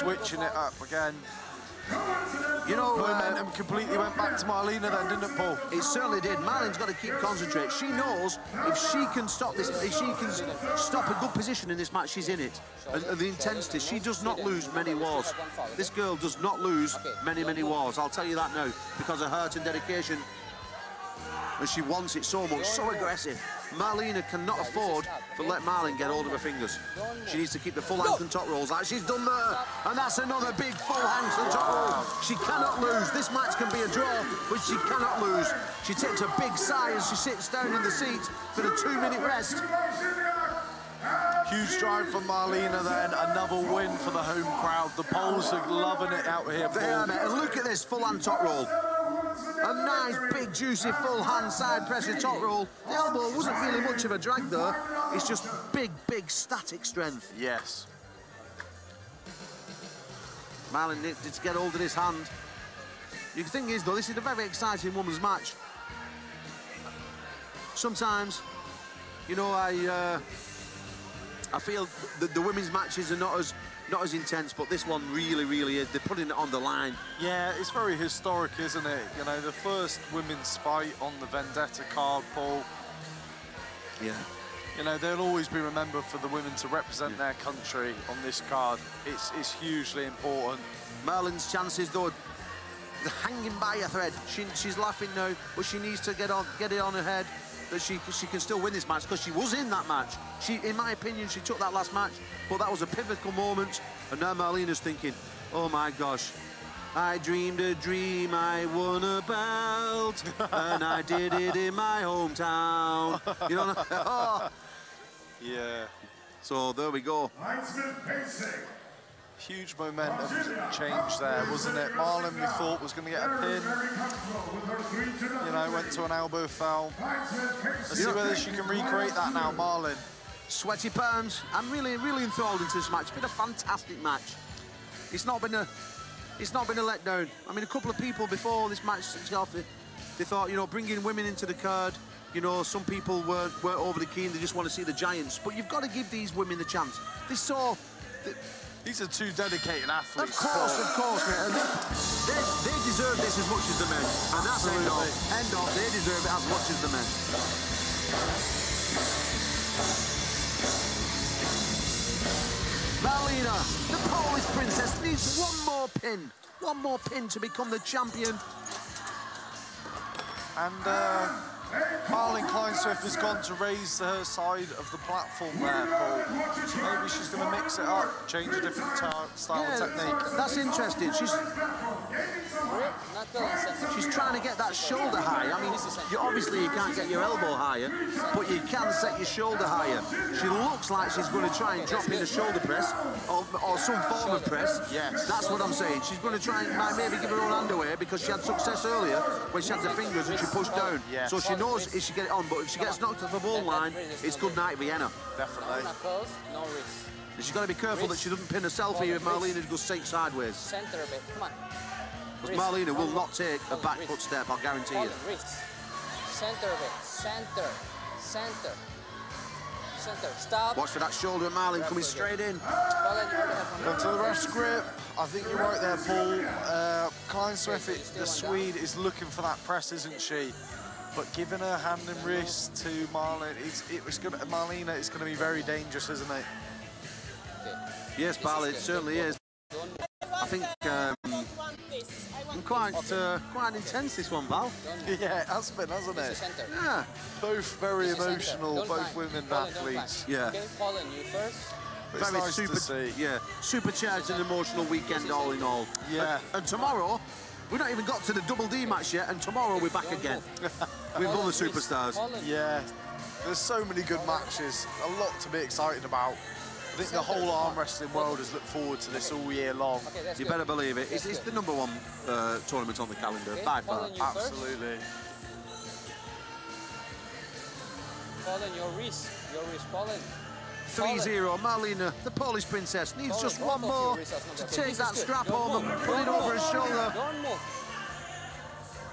switching it up again. You know, momentum completely went back to Marlena then, didn't it, Paul? It certainly did. Marlene's got to keep concentrating. She knows if she can stop this, if she can stop a good position in this match, she's in it. And the intensity, she does not lose many wars. This girl does not lose many wars. I'll tell you that now, because of heart and dedication. And she wants it so much, so aggressive. Marlena cannot afford to let Marlene get hold of her fingers. She needs to keep the full handstand top rolls like she's done there. And that's another big full handstand top roll. She cannot lose. This match can be a draw, but she cannot lose. She takes a big sigh as she sits down in the seat for the 2-minute rest. Huge drive from Marlena then, another win for the home crowd. The Poles are loving it out here, Paul. They are, mate. And look at this full hand top roll. A nice, big, juicy, full hand side pressure top roll. The elbow wasn't really much of a drag, though. It's just big, static strength. Yes. Marlene needed to get hold of this hand. The thing is, though, this is a very exciting women's match. Sometimes, you know, I feel that the women's matches are not as intense, but this one really is. They're putting it on the line. Yeah, it's very historic, isn't it? You know, the first women's fight on the Vendetta card, Paul. Yeah. You know, they'll always be remembered for the women to represent their country on this card. It's hugely important. Marlene's chances, though, they're hanging by a thread. She's laughing now, but she needs to get it on her head that she can still win this match, because she was in that match. In my opinion, she took that last match, but that was a pivotal moment, and now Marlena's thinking, oh my gosh, I dreamed a dream, I won a belt, and I did it in my hometown. You know, oh. Yeah. So there we go. Huge momentum change there, wasn't it? Marlene, we thought, was going to get a pin. You know, went to an elbow foul. Let's see whether she can recreate that now, Marlene. Sweaty palms. I'm really enthralled into this match. It's been a fantastic match. It's not been a letdown. I mean, a couple of people before this match itself, they thought, you know, bringing women into the card, you know, some people weren't over the keen. They just want to see the giants. But you've got to give these women the chance. These are two dedicated athletes. Of course, mate. And they deserve this as much as the men. And that's end off. They deserve it as much as the men. Marlena, the Polish princess, needs one more pin. One more pin to become the champion. And Marlene Kleinswift has gone to raise her side of the platform there, Paul. So maybe she's going to mix it up, change a different style of technique. That's interesting. She's trying to get that shoulder high. I mean, obviously you can't get your elbow higher, but you can set your shoulder higher. She looks like she's going to try and drop in a shoulder press or some form of press. Yes. That's what I'm saying. She's going to try and maybe give her own hand away, because she had success earlier when she had the fingers and she pushed down. Yes. So she knows if she get it on, but if she gets knocked off the ball line, it's good night Vienna. Definitely. And she's got to be careful that she doesn't pin herself here if Marlena goes sideways. Center a bit, come on. Because Marlena will not take a back foot step, I'll guarantee you. Center a bit, center. Stop. Watch for that shoulder of Marlene coming straight in. Go to the ref's grip. I think you're right there, Paul. Kleinswift, the Swede, is looking for that press, isn't she? But giving her hand and wrist to Marlene, Marlena, it's going to be very dangerous, isn't it? Yes, Bal, it certainly is. I think quite intense, this one, Val. Yeah, it has been, hasn't it? Yeah. Both very emotional, both women athletes. Yeah. Okay, Colin, you first. But it's nice to see. Yeah, supercharged and emotional weekend all in all. Yeah. And tomorrow, we've not even got to the Double D match yet, and tomorrow we're back again. We've won the superstars. Yeah, there's so many good matches, a lot to be excited about. I think the whole arm wrestling world has looked forward to this all year long. You better believe it. It's the #1 tournament on the calendar, by far. Absolutely. Colin, your wrist, Colin. 3-0, Marlena, the Polish princess, needs just one more to take that strap home and put it over her shoulder.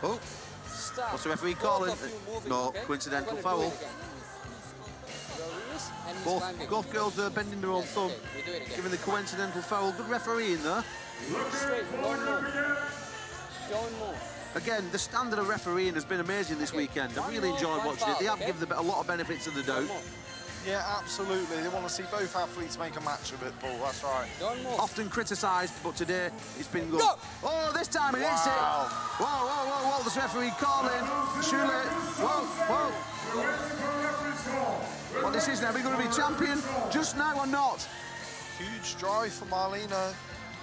Oh, what's the referee calling? No, coincidental foul. Both girls are bending their own thumb, Okay, we do it again. giving the coincidental foul. Good referee in there. Straight, don't move. Don't move. Again, the standard of refereeing has been amazing this weekend. I've really enjoyed watching it. They have given a lot of benefits of the doubt. Yeah, absolutely. They want to see both athletes make a match of it, Paul. That's right. Don't move. Often criticised, but today it's been good. Go! Oh, this time it hits it. Wow. Whoa, whoa, whoa, whoa. This referee calling. Shule. Whoa, whoa. Well, this is now. Are we going to be champion just now or not? Huge drive for Marlena.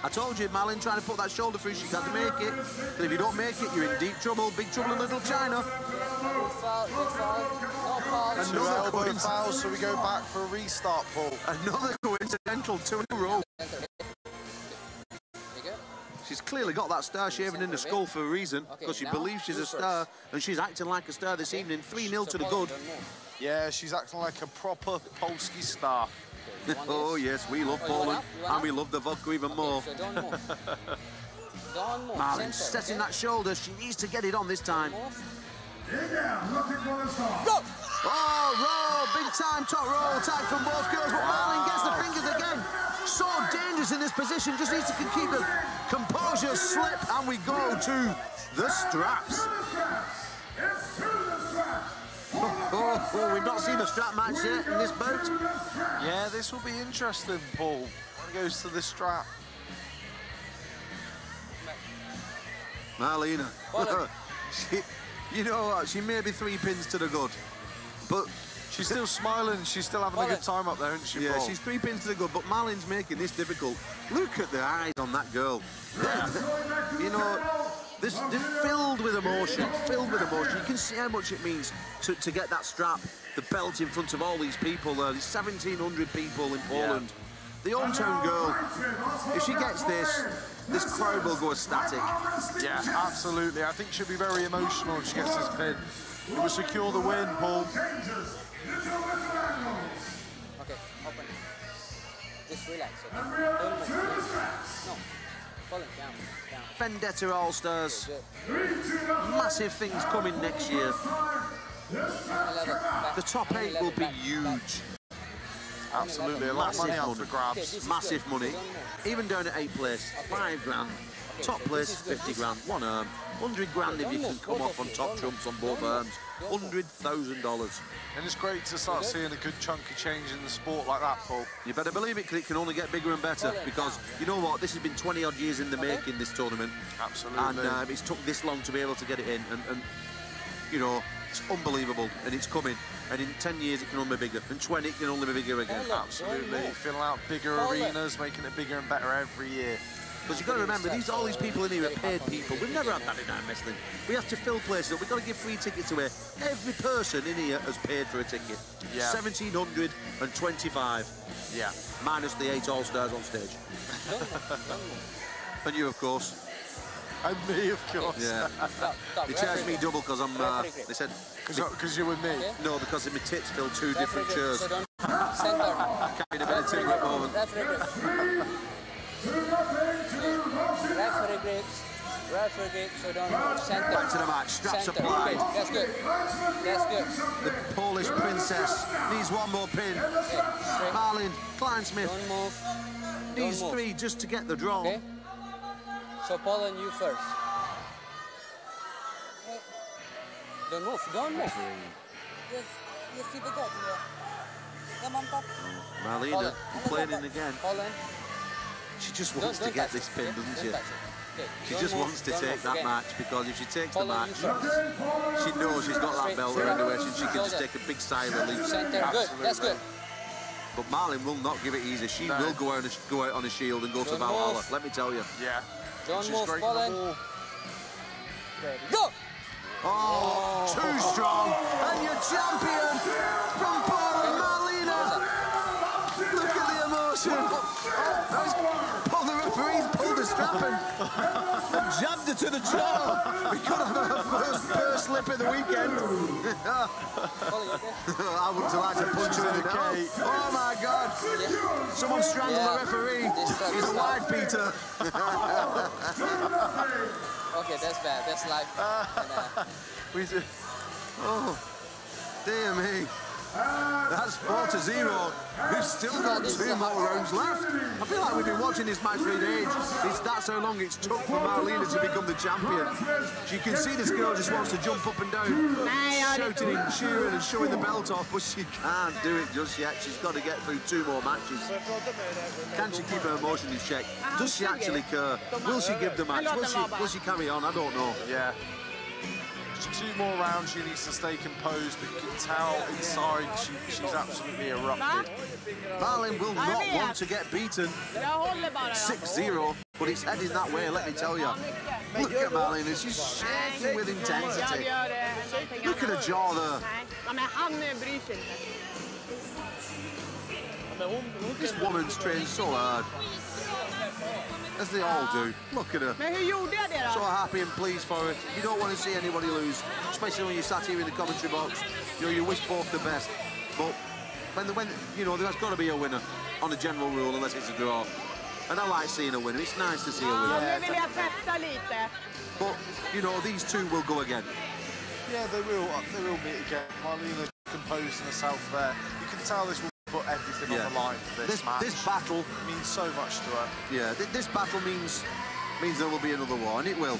I told you, Malin trying to put that shoulder through, she can't make it. But if you don't make it, you're in deep trouble. Big trouble in Little China. Good foul, good foul. No foul. Two Another elbow coinc- fouls, so we go back for a restart, Paul. Another coincidental 2 in a row. She's clearly got that star shaving in the skull for a reason, because she believes she's a star, and she's acting like a star this evening. 3-0 to the good. Yeah, she's acting like a proper Polski star. Oh, yes, we love Poland, and we love the vodka even more. So don't move. Don't move. Marlin Center, setting okay? that shoulder. She needs to get it on this time. Move. Go! Oh, roll, big time top roll attack from both girls, but Marlin gets the fingers again. So dangerous in this position, just needs to keep the composure slip, and we go to the straps. Oh, we've not seen a strap match yet in this bout. Yeah, this will be interesting, Paul. When it goes to the strap. Marlena, you know what, she may be 3 pins to the good, but She's still smiling. She's still having a good time up there, isn't she, yeah, Paul? she's 3 pins to the good, but Marlin's making this difficult. Look at the eyes on that girl. You know, they're filled with emotion, filled with emotion. You can see how much it means to get that strap, the belt in front of all these people there. There's 1,700 people in Poland. The hometown girl, if she gets this crowd will go ecstatic. Yeah, absolutely. I think she'll be very emotional if she gets this pin. It will secure the win, Paul. Okay, open. Just relax, okay? Don't move. No. Pull it down. Vendetta All-Stars. Good. Massive things coming next year. The top 8 will be huge. Absolutely, a lot of money out for grabs. Massive money. Even down at 8th place, 5 grand. Top place, 50 grand. 1 arm. 100 grand if you can come off on top trumps on both arms. $100,000. And it's great to start seeing a good chunk of change in the sport like that, Paul. You better believe it, because it can only get bigger and better. Because, you know what, this has been 20-odd years in the making, this tournament. Absolutely. And it's took this long to be able to get it in. And you know, it's unbelievable, and it's coming. And in 10 years, it can only be bigger. In 20, it can only be bigger again. Absolutely. Filling out bigger arenas, making it bigger and better every year. Because you've got to remember, all these people in here are paid people. We've never had that in our wrestling. We have to fill places up. We've got to give free tickets away. Every person in here has paid for a ticket. Yeah. 1,725. Yeah. Minus the 8 All-Stars on stage. And you, of course. And me, of course. Yeah. They charged me double because I'm, they said... Because you're with me. Okay. No, because my tits fill 2 different chairs. So don't center. Carried a bit of tea at the moment. Referee grips, so don't move. Center. Back to the match, straps Center. applied. Okay, that's good. That's good. The Polish princess needs 1 more pin. Okay, straight. Marlin Kleinsmith Don't move. needs Don't move. 3 just to get the draw. Okay. So Poland, you first. Don't move. Don't move. Jeśli wygodnie. Ja mam tak. Marlena complaining again. Poland. She just wants to get this pin, doesn't she? She just wants to take that match, because if she takes the match, she knows she's got that belt around her waist, and she can just take a big sigh of relief. Center. Good. That's good. But Marlin will not give it easy. She will go out on a shield and go to Don't Valhalla. move. Let me tell you. Yeah. Don't She's move, great Poland. in the wall. Go. Oh, too strong. And your champion from Poland, Marlena. Look at the emotion. The referee's pulled the strap and jabbed her to the jaw. We could have had our first slip of the weekend. I would like to punch her in the knee. Oh my God. Someone strangled the referee. He's a wide beater. Okay, that's bad. That's life. We do. Oh, dear me. That's 4-0. We've still got 2 more rounds left. I feel like we've been watching this match for age. That's how long it's took for Marlena to become the champion. You can see this girl just wants to jump up and down, shouting and cheering and showing the belt off, but she can't do it just yet. She's got to get through 2 more matches. Can she keep her emotions in check? Does she actually care? Will she give the match? Will she carry on? I don't know. Yeah. Just 2 more rounds, she needs to stay composed, but you can tell inside she's absolutely erupted. Marlene will not want to get beaten 6-0, but it's heading that way, let me tell you. Look at Marlene, she's shaking with intensity. Look at her jaw there. This woman's trained so hard. As they all do. Look at her. So happy and pleased for her. You don't want to see anybody lose, especially when you sat here in the commentary box. You know, you wish both the best. But when you know, there's got to be a winner on a general rule, unless it's a draw. And I like seeing a winner. It's nice to see a winner. But you know, these 2 will go again. Yeah, they will meet again. Marlena composing herself there. You can tell this will put everything on the line for this match. This battle means so much to her. Yeah, this battle means there will be another war, and it will.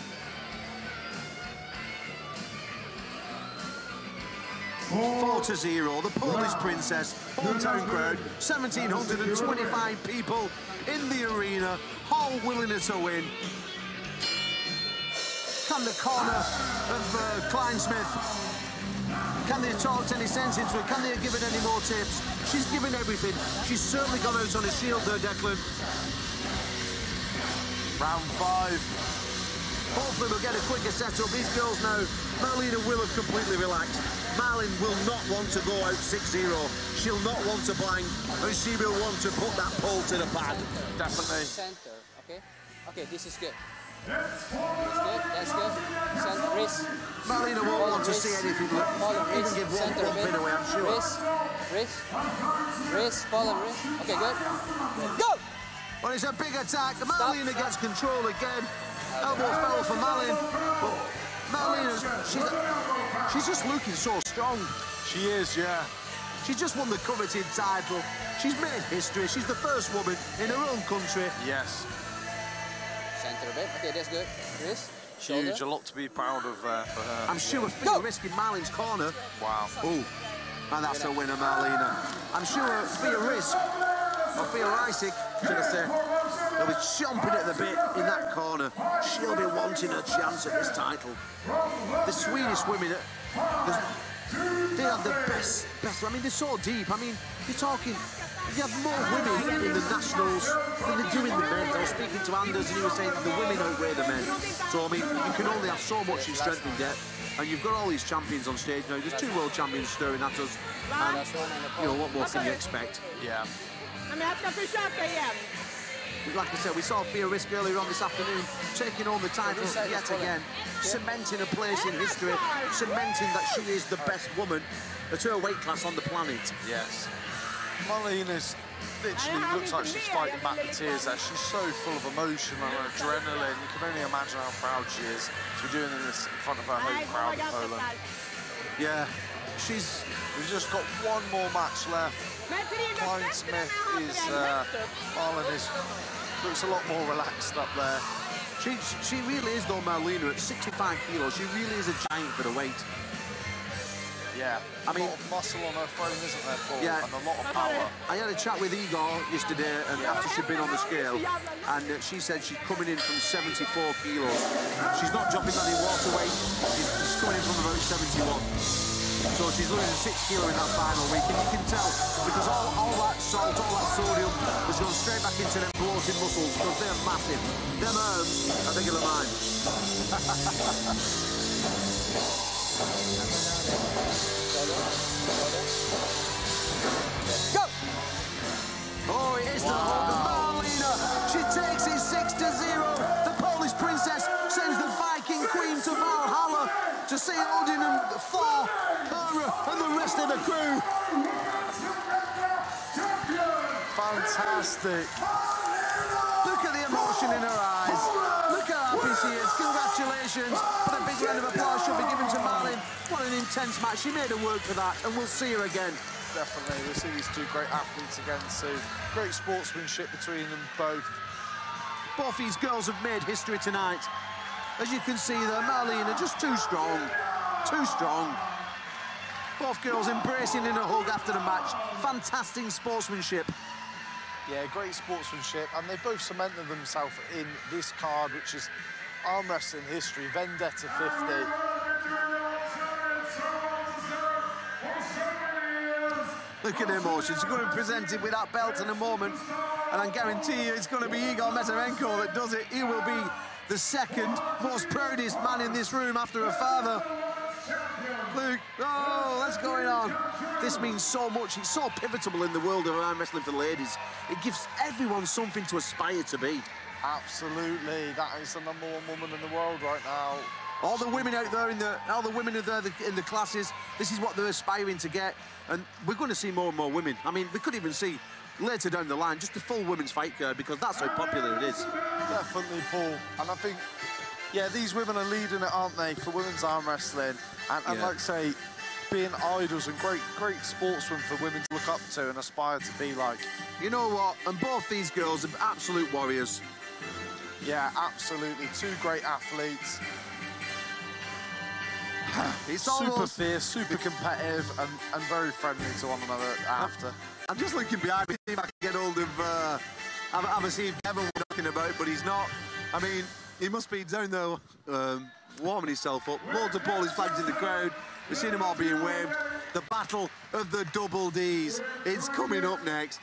4-0, the Polish princess, hometown crowd, 1,725 people in the arena, all willing her to win. Can the corner of Kleinsmith, can they talk any sense into it? Can they give it any more tips? She's given everything. She's certainly gone out on a shield there, Declan. Round 5. Hopefully we'll get a quicker setup. These girls now, Marlena will have completely relaxed. Marlene will not want to go out 6-0. She'll not want to blank, and she will want to put that pole to the pad. Definitely. Center, okay? Okay, this is good. That's good. Center, wrist. Marlena won't want to see anything. Even give one pin away, I'm sure. Wrist, follow wrist. Okay, good. Go! Well, it's a big attack. Marlena gets control again. Elbow fell for Marlene. But Marlena, she's just looking so strong. She is, yeah. She just won the coveted title. She's made history. She's the first woman in her own country. Yes. Center a bit. Okay, that's good. Wrist. Huge, a lot to be proud of for her. I'm sure Fia Risk in Marlene's corner. Wow. Oh, and that's a winner, Marlena. I'm sure Fia Risk, or Fia Isaac, should I say, they'll be chomping at the bit in that corner. She'll be wanting a chance at this title. The Swedish women, they have the best. I mean, they're so deep. I mean, you're talking. You have more women in the nationals than they do in the men. I was speaking to Anders and he was saying the women outweigh the men. So, I mean, you can only have so much in strength and depth. And you've got all these champions on stage now. There's 2 world champions staring at us. And, you know, what more can you expect? Yeah. Like I said, we saw Fia Risk earlier on this afternoon, taking home the title yet again, cementing a place in history, cementing that she is the best woman at her weight class on the planet. Yes. Marlena's literally looks like she's fighting back the tears there. She's so full of emotion and adrenaline. You can only imagine how proud she is to be doing this in front of her home crowd in Poland. Yeah, we've just got 1 more match left. Kleinsmith is, Marlene looks a lot more relaxed up there. She really is, though, Marlena, at 65 kilos. She really is a giant for the weight. Yeah, I mean, a lot of muscle on her frame, isn't there, Paul? Yeah. And a lot of power. I had a chat with Igor yesterday, and after she'd been on the scale, and she said she's coming in from 74 kilos. She's not dropping any water weight. She's coming in from about 71. So she's losing 6 kilos in that final week, and you can tell because all that salt, all that sodium has gone straight back into them bloated muscles because they're massive. Them herbs are bigger than mine. Go! Oh, it is the hold of Marlena. She takes it 6-0. The Polish princess sends the Viking queen to Valhalla to see Odin and Thor, her and the rest of the crew. Fantastic. Look at the emotion in her eyes. Look how happy she is. Congratulations. But a big round of applause should be given to Marlene. What an intense match. She made her work for that, and we'll see her again. definitely. We see these two great athletes again soon. Great sportsmanship between them both. Both these girls have made history tonight. As you can see there, Marlene are just too strong. Too strong. Both girls embracing in a hug after the match. Fantastic sportsmanship. Yeah, great sportsmanship, and they both cemented themselves in this card, which is arm wrestling history, Vendetta 50. Look at the emotions. He's going to be presented with that belt in a moment, and I guarantee you it's going to be Igor Metarenko that does it. He will be the second most proudest man in this room after a father. Look, oh, what's going on? This means so much. It's so pivotal in the world of arm wrestling for ladies. It gives everyone something to aspire to be. Absolutely, that is the #1 woman in the world right now. All the women out there in the classes, this is what they're aspiring to get, and we're going to see more and more women. I mean, we could even see later down the line just a full women's fight card because that's how popular it is. Definitely, Paul, and I think, yeah, these women are leading it, aren't they, for women's arm wrestling, and like I say, being idols and great sportsmen for women to look up to and aspire to be like. You know what? And both these girls are absolute warriors. Yeah, absolutely. Two great athletes. It's super almost fierce, super competitive, and very friendly to one another after. I'm just looking behind me, see if I can get hold of, have a see if Devon we're talking about, but he's not. I mean, he must be down there warming himself up. Loads of Polish flags in the crowd. We've seen them all being waved. The battle of the double Ds. It's coming up next.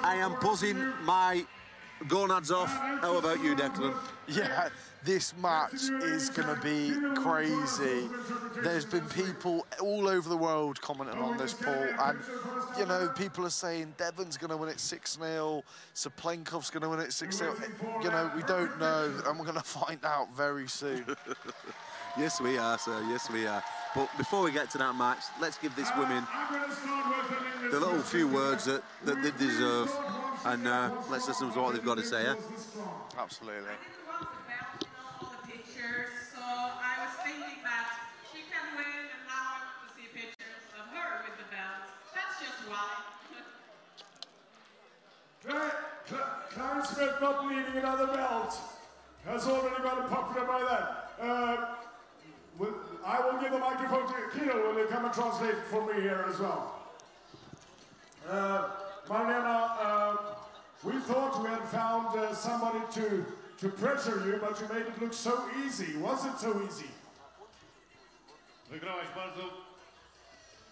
I am buzzing my gonads off. How about you, Declan? Yeah, this match is going to be crazy. There's been people all over the world commenting on this, Paul, and, you know, people are saying Devon's going to win it 6-0, Saplenkov's going to win it 6-0. You know, we don't know, and we're going to find out very soon. Yes, we are, sir. Yes, we are. But before we get to that match, let's give these women the little few words that they deserve, and let's listen to what they've got to say, yeah? Absolutely. So I was thinking that she can win, and now I want to see pictures of her with the belt. That's just why. Clarence Smith not needing another belt has already got popular by that. I will give the microphone to Kino when they come and translate for me here as well. Marlena, we thought we had found somebody to pressure you, but you made it look so easy. Was it so easy? Wygrałaś bardzo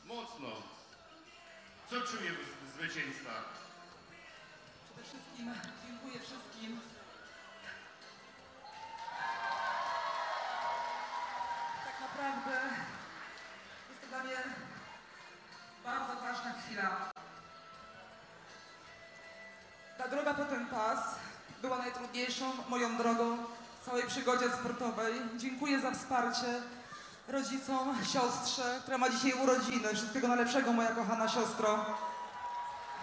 mocno. Co czujesz z zwycięstwa? Przede wszystkim dziękuję wszystkim. Tak naprawdę jest to dla mnie bardzo ważna chwila. Ta droga po ten pas była najtrudniejszą moją drogą w całej przygodzie sportowej. Dziękuję za wsparcie rodzicom, siostrze, która ma dzisiaj urodziny. Wszystkiego najlepszego, moja kochana siostro.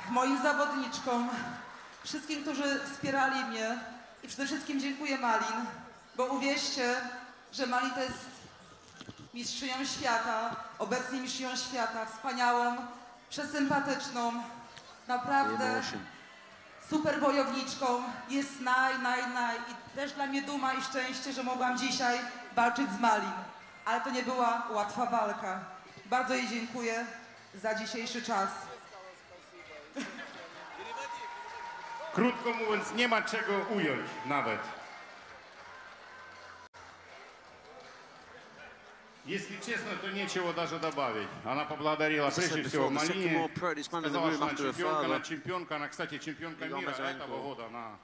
Moim zawodniczkom, wszystkim, którzy wspierali mnie i przede wszystkim dziękuję Malin, bo uwierzcie, że Malin to jest mistrzynią świata, obecnie mistrzynią świata, wspaniałą, przesympatyczną, naprawdę super wojowniczką, jest naj. I też dla mnie duma i szczęście, że mogłam dzisiaj walczyć z Malin. Ale to nie była łatwa walka. Bardzo jej dziękuję za dzisiejszy czas. Krótko mówiąc, nie ma czego ująć nawet. Если честно, то нечего даже добавить. Она поблагодарила прежде всего Малине, сказала, что она чемпионка, она, кстати, чемпионка мира этого года. Она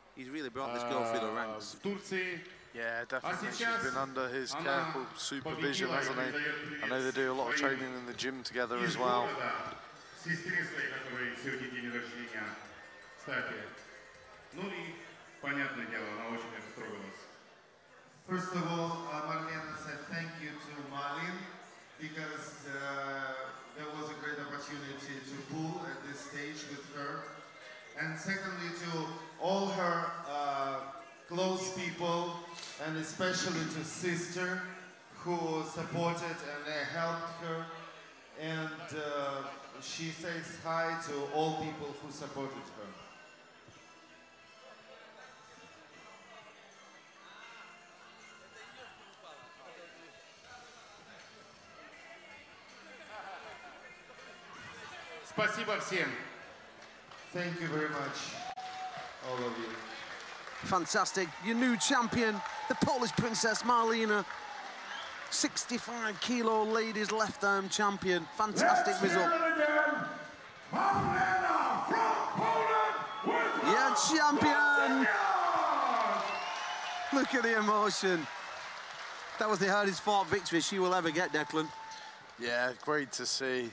в Турции. Yeah, definitely. She's been under his careful supervision, hasn't he? I know they do a lot of training in the gym together as well. Сестре своей, которой сегодня день рождения. Кстати, ну и понятное дело, она очень растрогалась. First of all, Marlena said thank you to Malin because there was a great opportunity to pull at this stage with her. And secondly, to all her close people, and especially to sister who supported and helped her. and she says hi to all people who supported her. Спасибо всем. Thank you very much, all of you. Fantastic. Your new champion, the Polish princess Marlena, 65-kilo ladies left arm champion. Fantastic result. Marlena from Poland with Yeah, champion. Look at the emotion. That was the hardest fought victory she will ever get, Declan. Yeah, great to see.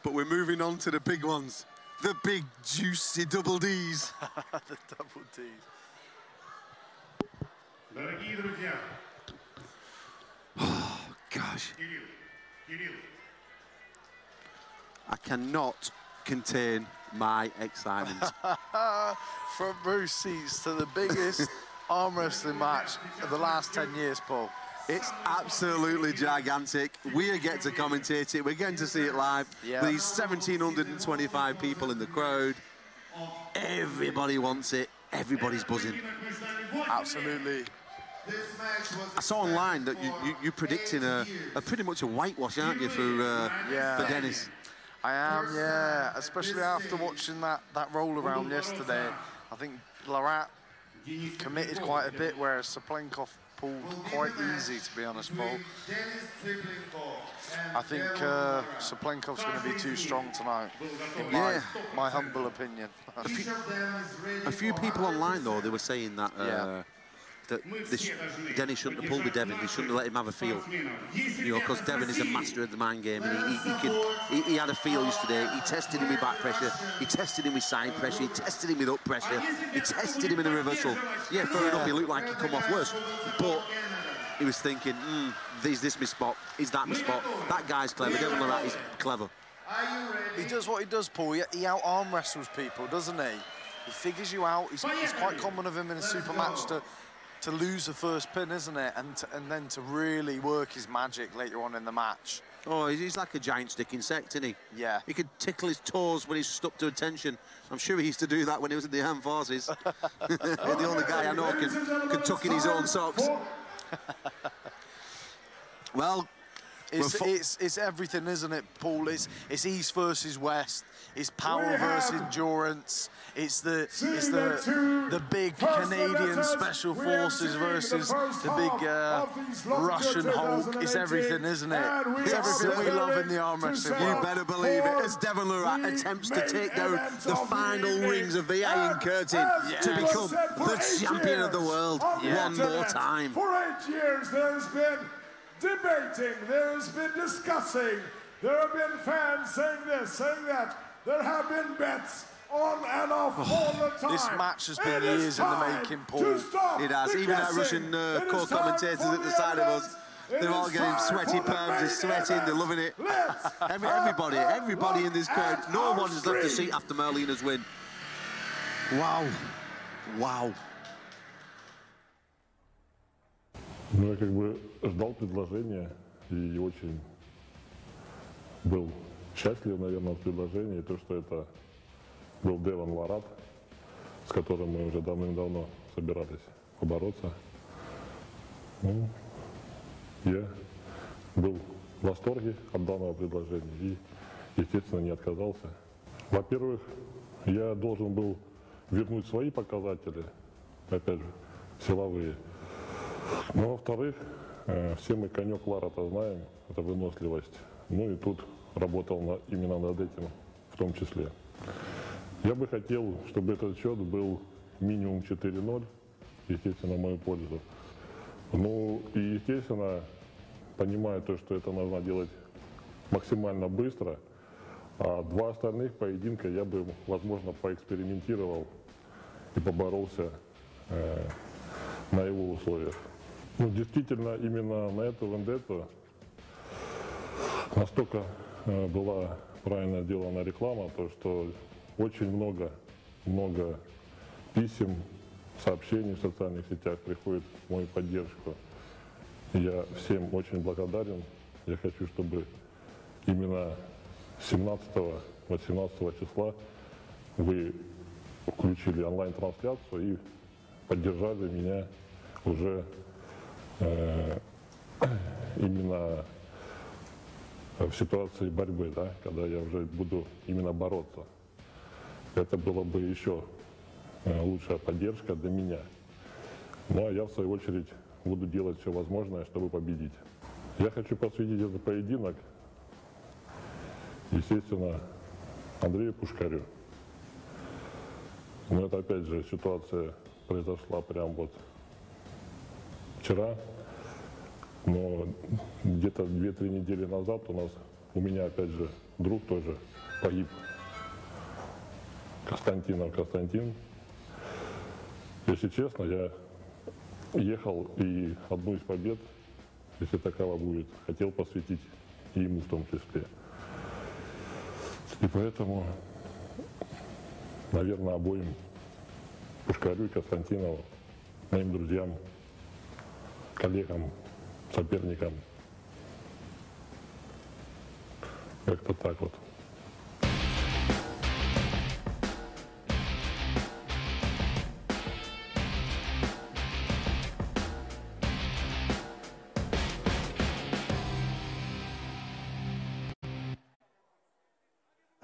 But we're moving on to the big ones. The big, juicy double Ds. The double Ds. Дорогие друзья. Oh, gosh. Кирилл. I cannot contain my excitement. Front row seats to the biggest arm wrestling match of the last 10 years, Paul. It's absolutely gigantic. We get to commentate it. We're getting to see it live. Yeah. These 1,725 people in the crowd. Everybody wants it. Everybody's buzzing. Absolutely. I saw online that you're predicting a pretty much a whitewash, aren't you, for Dennis? I am, yeah. Especially after watching that roll around yesterday. I think Larat committed quite a bit, whereas Saplenkov pulled quite easy, to be honest, Paul. I think Saplenkov's going to be too strong tonight, in my humble opinion. A few people online, though, they were saying that Dennis shouldn't have pulled with Devin. He shouldn't have let him have a feel. You know, because Devin is a master of the mind game, and he had a feel yesterday. He tested him with back pressure. He tested him with side pressure. He tested him with up pressure. He tested him in a reversal. Yeah, fair enough, he looked like he'd come off worse. But he was thinking, is this my spot? Is that my spot? That guy's clever. Devin Larat is clever. He does what he does, Paul. He out-arm wrestles people, doesn't he? He figures you out. It's quite common of him in a super match to lose the first pin, isn't it? And then to really work his magic later on in the match. Oh, he's like a giant stick insect, isn't he? Yeah. He could tickle his toes when he's stuck to attention. I'm sure he used to do that when he was in the armed forces. The only guy I know can tuck in his own socks. Well, it's everything, isn't it, Paul? It's East versus West. It's power versus endurance. It's the big Canadian Special Forces versus the big Russian Hulk. It's everything, isn't it? It's everything we love in the arm wrestling world. You better believe it. As Devin Larat attempts to take down the final rings of the Iron Curtain to become the champion of the world one more time. For 8 years, there's been debating, there's been discussing, there have been fans saying this, saying that. There have been bets on and off all the time. This match has been years in the making, Paul. It has. Even our Russian co-commentators at the side of us, they're all getting sweaty palms, they're sweating, they're loving it. Everybody in this crowd, no one has left a seat after Marlena's win. Wow. Wow. Ну, я как бы ждал предложения и очень был счастлив, наверное, от предложения. И то, что это был Девин Ларат, с которым мы уже давным-давно собирались побороться. Ну, я был в восторге от данного предложения и, естественно, не отказался. Во-первых, я должен был вернуть свои показатели, опять же, силовые. Но, во-вторых, все мы конек Ларата знаем, это выносливость. Ну и тут работал именно над этим в том числе. Я бы хотел, чтобы этот счет был минимум 4-0, естественно, в мою пользу. Ну и, естественно, понимаю то, что это нужно делать максимально быстро, а два остальных поединка я бы, возможно, поэкспериментировал и поборолся на его условиях. Ну, действительно, именно на эту вендетту настолько была правильно сделана реклама, то что очень много писем, сообщений в социальных сетях приходит в мою поддержку. Я всем очень благодарен. Я хочу, чтобы именно 17-18 числа вы включили онлайн-трансляцию и поддержали меня уже именно в ситуации борьбы, да, когда я уже буду именно бороться. Это было бы еще лучшая поддержка для меня. Ну а я, в свою очередь, буду делать все возможное, чтобы победить. Я хочу посвятить этот поединок, естественно, Андрею Пушкарю. Но это, опять же, ситуация произошла прям вот вчера. Но где-то 2-3 недели назад у меня, опять же, друг тоже погиб. Константин. Если честно, я ехал и одну из побед, если такова будет, хотел посвятить и ему в том числе. И поэтому, наверное, обоим, Пушкарю и Константинову, моим друзьям, коллегам, соперникам, как-то так вот.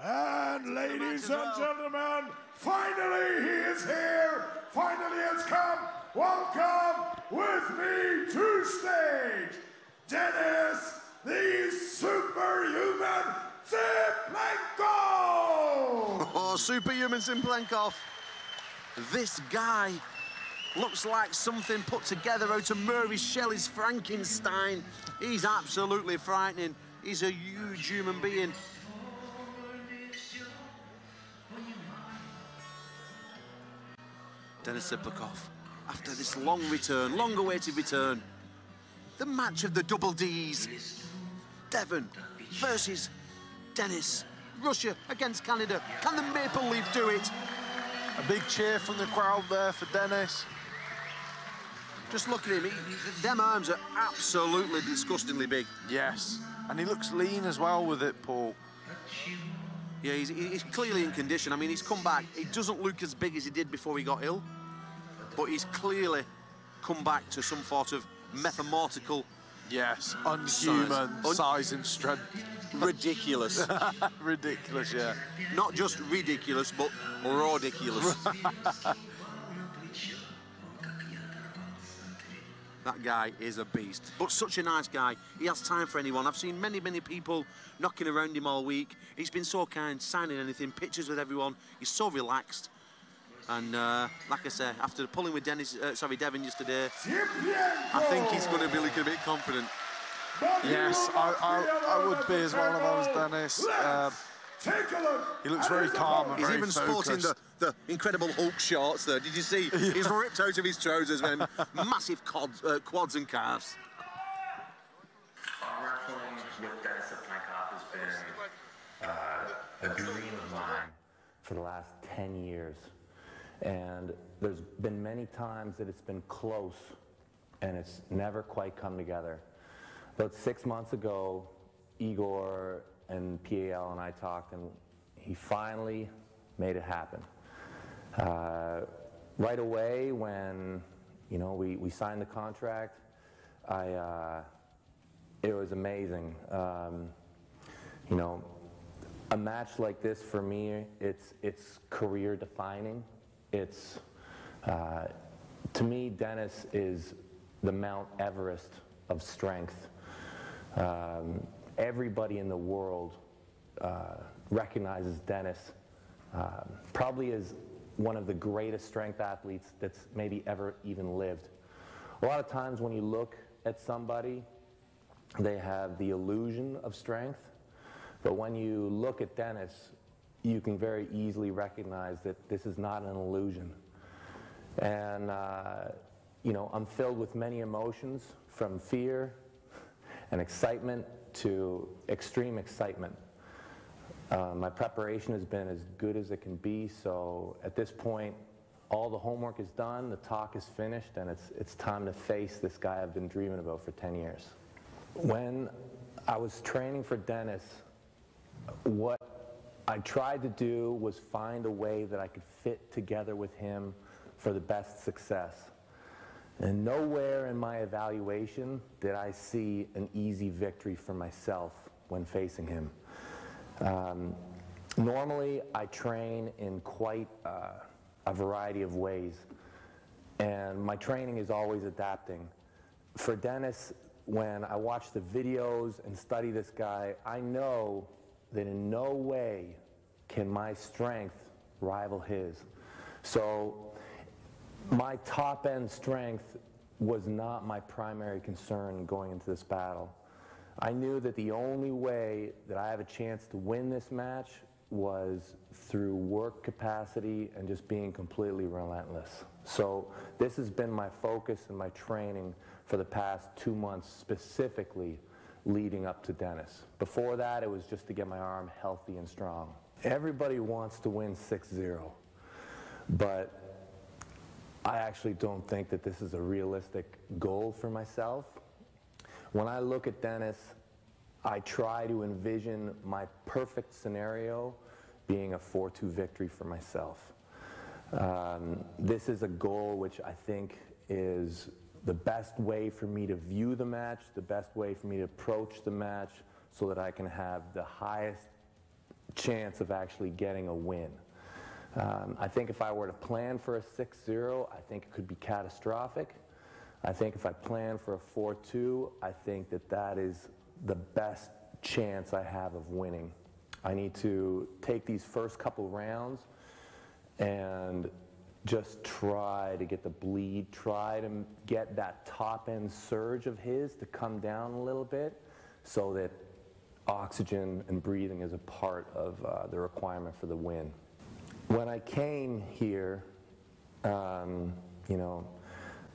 And ladies and gentlemen, finally he is here. Finally has come. Welcome with me to stage, Dennis the Superhuman Ziplenko! Oh, Superhuman Zimplenkov. This guy looks like something put together out of Mary Shelley's Frankenstein. He's absolutely frightening. He's a huge human being. Denis Zimplenkov, after this long return, long-awaited return, the match of the double Ds. Devon versus Denis. Russia against Canada. Can the Maple Leaf do it? A big cheer from the crowd there for Denis. Just look at him. Them arms are absolutely disgustingly big. Yes, and he looks lean as well with it, Paul. Yeah, he's clearly in condition. I mean, he's come back. He doesn't look as big as he did before he got ill, but he's clearly come back to some sort of mathematical... Yes, unhuman size and strength. Ridiculous. Ridiculous, yeah. Not just ridiculous, but ridiculous. That guy is a beast, but such a nice guy. He has time for anyone. I've seen many, many people knocking around him all week. He's been so kind, signing anything, pictures with everyone. He's so relaxed. And like I say, after pulling with Devon yesterday, I think he's going to be looking a bit confident. Yes, I would be as well if I was Denis. He looks very calm and he's very even focused. sporting the incredible Hulk shorts there. Did you see? He's ripped out of his trousers, man. Massive quads and calves. Wrestling with Denis Zimplenkov has been a dream of mine for the last 10 years. And there's been many times that it's been close and it's never quite come together. About 6 months ago, Igor and PAL and I talked, and he finally made it happen. Right away, when we signed the contract, it was amazing. A match like this for me, it's career defining. It's to me, Denis is the Mount Everest of strength. Everybody in the world recognizes Denis probably as one of the greatest strength athletes that's maybe ever even lived. A lot of times when you look at somebody, they have the illusion of strength, but when you look at Denis, you can very easily recognize that this is not an illusion. And I'm filled with many emotions, from fear and excitement to extreme excitement. My preparation has been as good as it can be, so at this point, all the homework is done, the talk is finished, and it's time to face this guy I've been dreaming about for 10 years. When I was training for Denis, what I tried to do was find a way that I could fit together with him for the best success. And nowhere in my evaluation did I see an easy victory for myself when facing him. Normally, I train in quite a variety of ways, and my training is always adapting. For Dennis, when I watch the videos and study this guy, I know that in no way can my strength rival his. So my top-end strength was not my primary concern going into this battle. I knew that the only way that I have a chance to win this match was through work capacity and just being completely relentless. So this has been my focus and my training for the past 2 months, specifically leading up to Dennis. Before that, it was just to get my arm healthy and strong. Everybody wants to win 6-0, but I actually don't think that this is a realistic goal for myself. When I look at Dennis, I try to envision my perfect scenario being a 4-2 victory for myself. This is a goal which I think is the best way for me to view the match, the best way for me to approach the match, so that I can have the highest chance of actually getting a win. I think if I were to plan for a 6-0, I think it could be catastrophic. I think if I plan for a 4-2, I think that that is the best chance I have of winning. I need to take these first couple rounds and just try to get the bleed, try to get that top-end surge of his to come down a little bit so that oxygen and breathing is a part of the requirement for the win. When I came here, you know,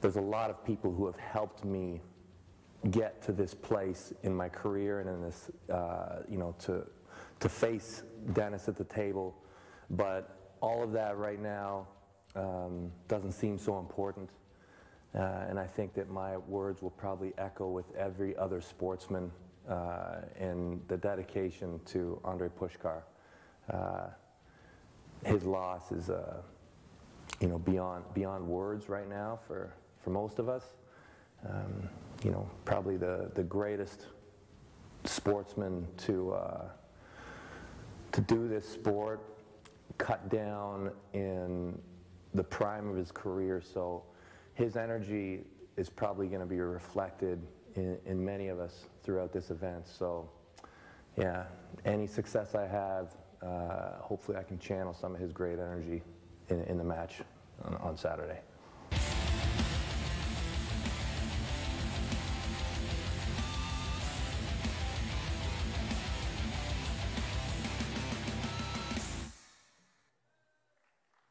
there's a lot of people who have helped me get to this place in my career and in this, you know, to face Dennis at the table. But all of that right now doesn't seem so important. And I think that my words will probably echo with every other sportsman in the dedication to Andrei Pushkar. His loss is, you know, beyond words right now for most of us. You know, probably the greatest sportsman to do this sport, cut down in the prime of his career. So his energy is probably going to be reflected in many of us throughout this event. So yeah, any success I have, hopefully I can channel some of his great energy in the match on Saturday.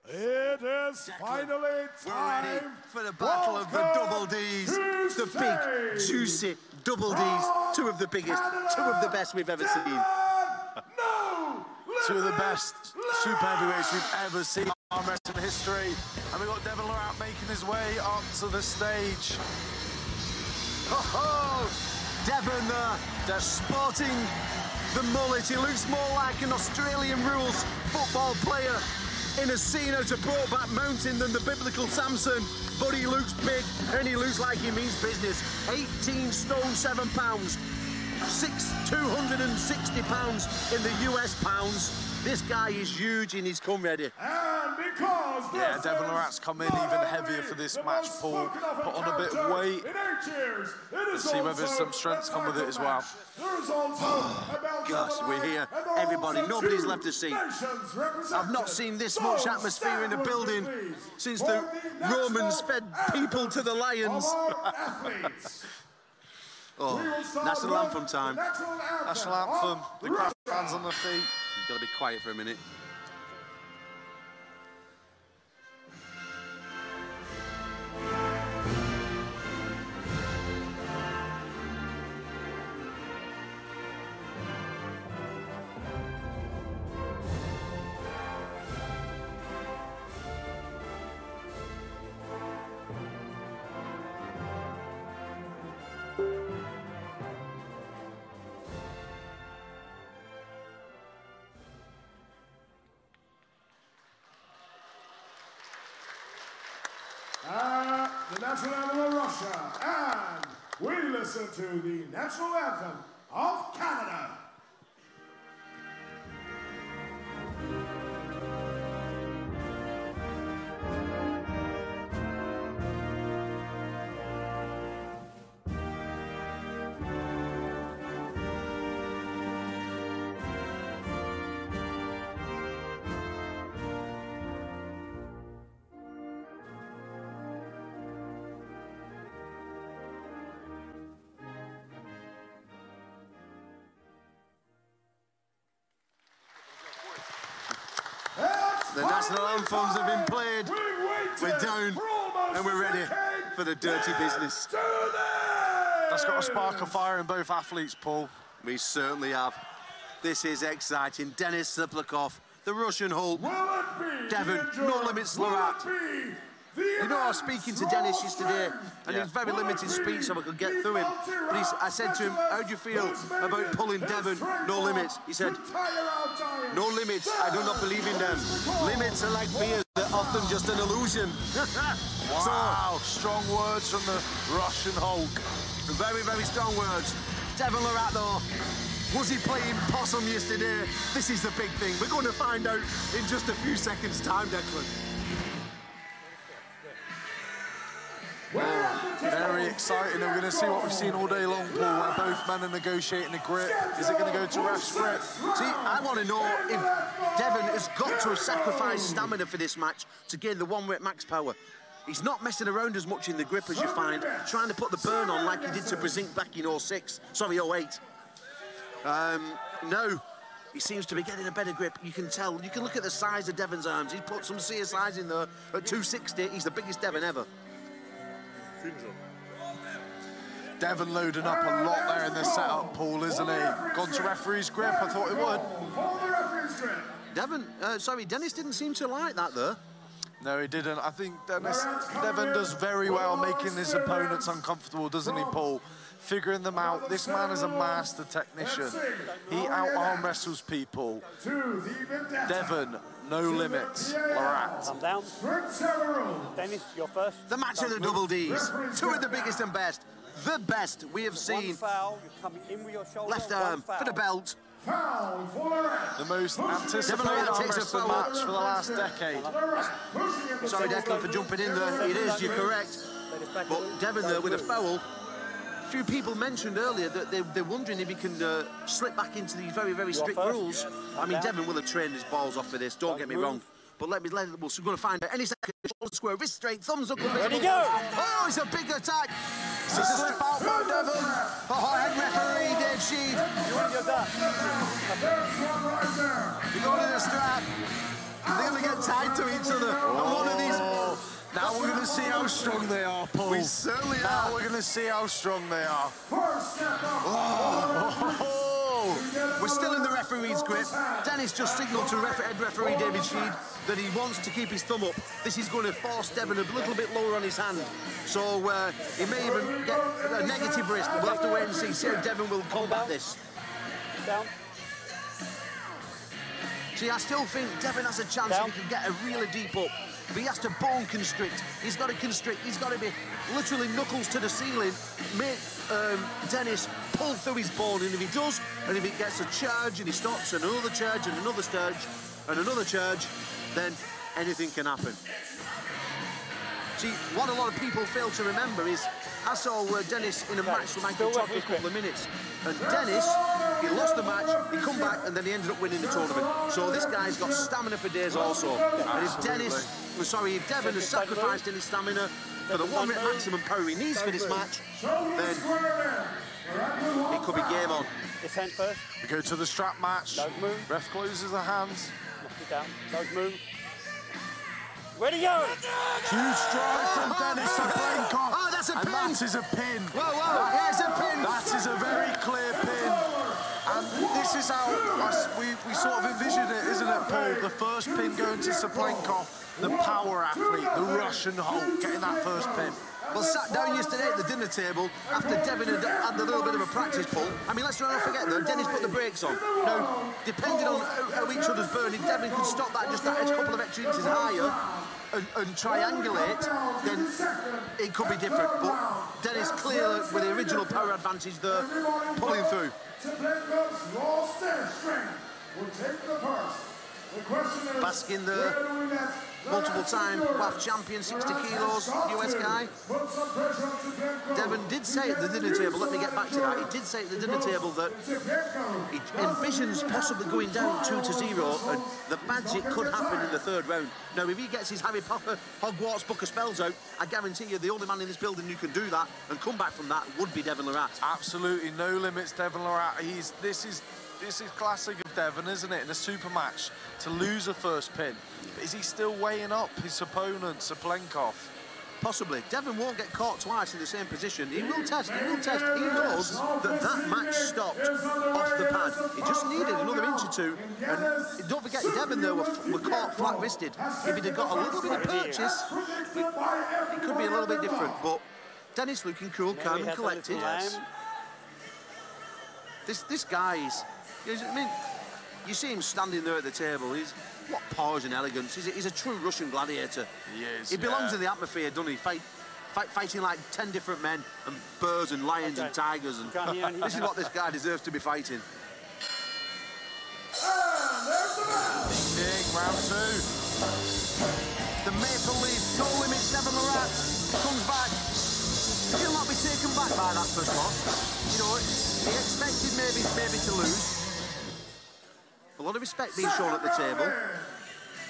It is finally time. We're ready for the battle of the double Ds. The big, juicy double Ds. Two of the biggest, two of the best we've ever seen. Two of the best super heavyweights we've ever seen in arm wrestling history. And we've got Devon Lorat making his way up to the stage. Oh, Devon there, sporting the mullet. He looks more like an Australian rules football player in a scene out of Brokeback Mountain than the biblical Samson. But he looks big and he looks like he means business. 18 stone 7 pounds. 260 pounds in the US pounds. This guy is huge and he's come ready. And because yeah, Devon Lorat's come in even heavier for this match, Paul. Put on a bit of weight. Let's see whether some strengths come with it as well. Gosh, we're here. Everybody, nobody's left a seat. I've not seen this much atmosphere in a building since the Romans fed people to the lions. Oh, national anthem time. National anthem. The crowd fans on their feet. You've got to be quiet for a minute. the national anthem of Russia, and we listen to the national anthem of Canada. The national anthems have been played. We're down and we're ready for the dirty business. That's got a spark of fire in both athletes, Paul. We certainly have. This is exciting. Denis Siplikov, the Russian Hulk. Devon, No Limits Larat. You know, I was speaking to Denis yesterday, and he was very limited speech, so I could get through him. But I said to him, how do you feel about pulling Devon No Limits? He said, no limits, I do not believe in them. Limits are like beers, they're often just an illusion. Wow, strong words from the Russian Hulk. Very, very strong words. Devon Larat, though, was he playing possum yesterday? This is the big thing. We're going to find out in just a few seconds' time, Declan. Very exciting. We're going to see what we've seen all day long, Paul, where both men are negotiating a grip. Is it going to go to ref grip? See, I want to know if Devon has got to have sacrificed stamina for this match to gain the one-rep max power. He's not messing around as much in the grip as you find, trying to put the burn on like he did to Brezink back in 06. Sorry, 08. No, he seems to be getting a better grip. You can tell. You can look at the size of Devon's arms. He's put some CSIs in there at 260. He's the biggest Devon ever. Devon loading up a lot there in the setup, Paul, isn't he? Gone to referee's grip, I thought it would. Denis didn't seem to like that, though. No, he didn't. I think Devon does very well making his opponents uncomfortable, doesn't he, Paul? Figuring them out. This man is a master technician. He out-arm wrestles people. Devon, No Limits, Larat. I'm down. Denis, you're first. The match of the double Ds. Two of the biggest and best. The best we have seen. One foul, you're coming in with your shoulder. Left arm for the belt. The most anticipated arm wrestling match for the last decade. Sorry, Declan, for jumping in there. It is, you're correct. But Devon there with a foul. A few people mentioned earlier that they're wondering if he can slip back into these very, very strict rules. I mean, Devon will have trained his balls off for this, don't get me wrong. But we're going to find out any second. Shoulder square, wrist straight, thumbs up. Ready, go! Oh, it's a big attack. It's a slip out by Devon. Oh, head referee, Dave Sheed. You're going to the strap. They're going to get tied to each other. And one of these... Now we're going to see how strong they are, Paul. We certainly are. Now we're going to see how strong they are. We're still in the referee's grip. Denis just signalled to head referee David Sheed that he wants to keep his thumb up. This is going to force Devon a little bit lower on his hand. So he may even get a negative wrist. We'll have to wait and see how Devon will combat this. Down. See, I still think Devon has a chance that he can get a really deep up. But he has to bone constrict. He's got to constrict. He's got to be literally knuckles to the ceiling. Make Denis pull through his bone. And if he does, and if he gets a charge and he stops, and another charge, and another charge, and another charge, then anything can happen. See, what a lot of people fail to remember is I saw Denis in a match with Michael Todd for a couple of minutes. And Denis, he lost the match, he come back, and then he ended up winning the tournament. So this guy's got stamina for days also. And if Devon has sacrificed any stamina for the 1 minute maximum power he needs for this match, then it could be game on. This hand first. We go to the strap match. Don't move. Ref closes the hands. Knock it down. Don't move. Ready, go! Huge strike from Denis Siplikov. Oh, that's a pin! And that is a pin. Whoa, here's a pin! That is a very clear pin. And this is how we sort of envisioned it, isn't it, Paul? The first pin going to Siplikov, the power athlete, the Russian Hulk, getting that first pin. Well, sat down yesterday at the dinner table after Devon had had a little bit of a practice pull. I mean, let's not forget, though, Denis put the brakes on. Now, depending on how each other's burning, Devon could stop that just that couple of extra inches higher. and triangulate, then it could be different. But Dennis clear with the original power advantage there, pulling through. Baskin there, multiple-time WAF champion, 60 kilos, US guy. Devon did say at the dinner table, let me get back to that, he did say at the dinner table that he envisions possibly going down 2-0 and the magic could happen in the third round. Now, if he gets his Harry Potter Hogwarts Book of Spells out, I guarantee you the only man in this building who can do that and come back from that would be Devon Larratt. Absolutely, no limits, Devon Larratt. This is classic of Devon, isn't it, in a super match, to lose a first pin. Is he still weighing up his opponent, Saplenkov? Possibly. Devon won't get caught twice in the same position. He will test, he will test. He knows that that match stopped off the pad. He just needed another inch or two. And don't forget, Devon, though, were caught flat-wristed. If he'd have got a little bit of purchase, it could be a little bit different. But Dennis looking cool, calm and collected. This guy is... I mean, you see him standing there at the table. What poise and elegance. He's a true Russian gladiator. He is. He belongs in the atmosphere, doesn't he? Fighting like 10 different men, and birds and lions and tigers. And this is what this guy deserves to be fighting. Big round 2. The Maple Leaf, no limits, Devon Larratt comes back. He'll not be taken back by that first loss. You know, he expected maybe to lose. A lot of respect being shown at the table.